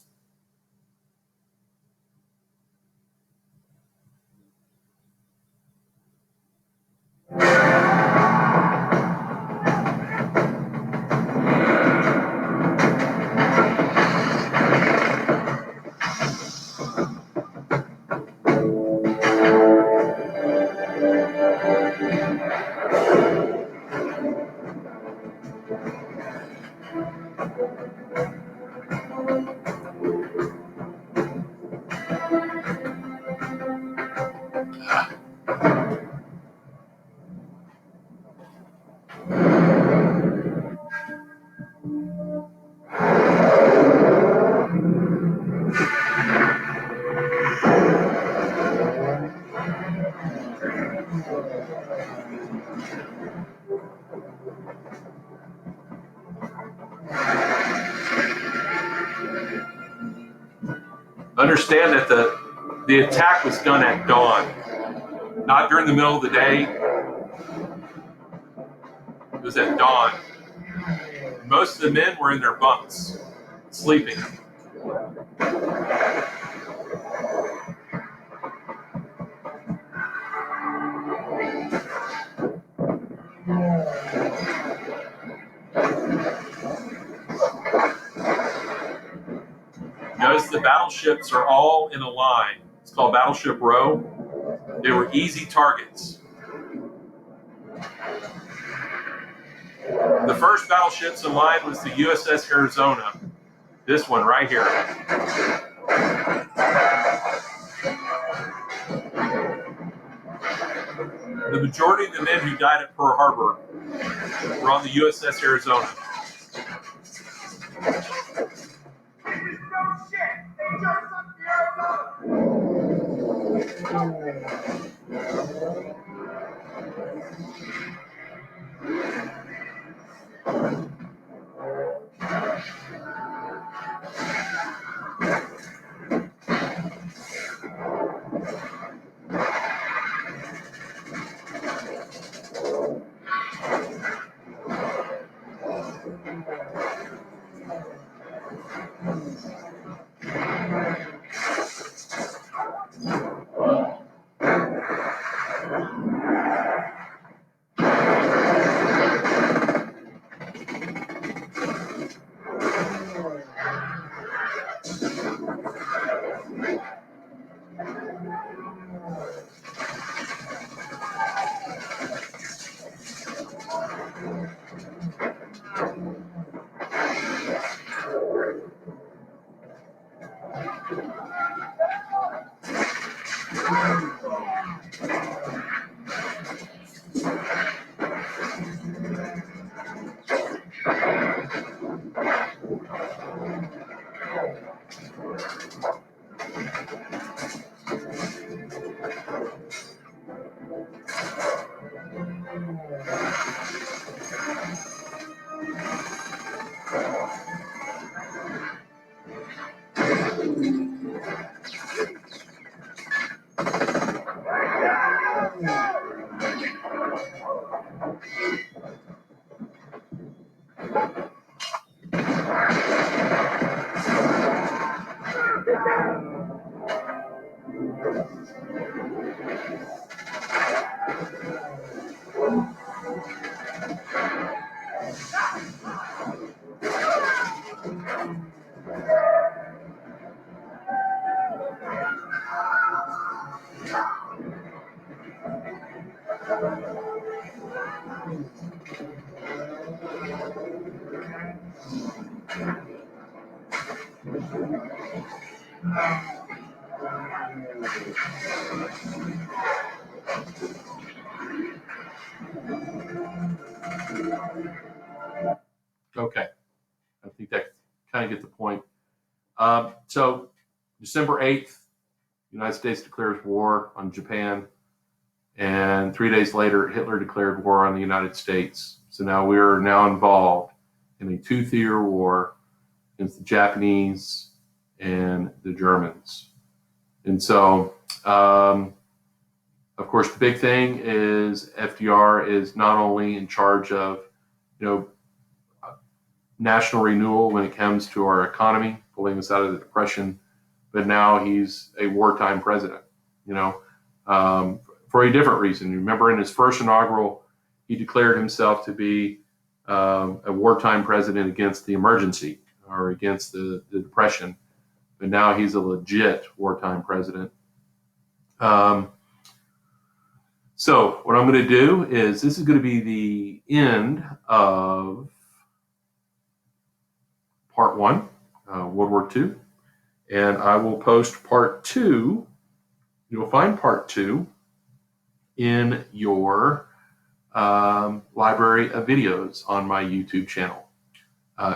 understand that the attack was done at dawn, not during the middle of the day. It was at dawn. Most of the men were in their bunks, sleeping. Notice the battleships are all in a line. It's called Battleship Row. They were easy targets. The first battleships in line was the USS Arizona. This one right here. The majority of the men who died at Pearl Harbor were on the USS Arizona. Okay, I think that kind of get the point. So December 8th, the United States declares war on Japan. And 3 days later, Hitler declared war on the United States. So now we are now involved in a 2-year war against the Japanese and the Germans. And so, of course, the big thing is FDR is not only in charge of, national renewal when it comes to our economy, pulling us out of the Depression, but now he's a wartime president, for a different reason. Remember, in his first inaugural, he declared himself to be a wartime president against the emergency or against the Depression, but now he's a legit wartime president. So what I'm going to do is, this is going to be the end of part 1, World War II, and I will post part 2. You'll find part 2 in your library of videos on my YouTube channel.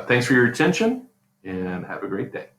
Thanks for your attention, and have a great day.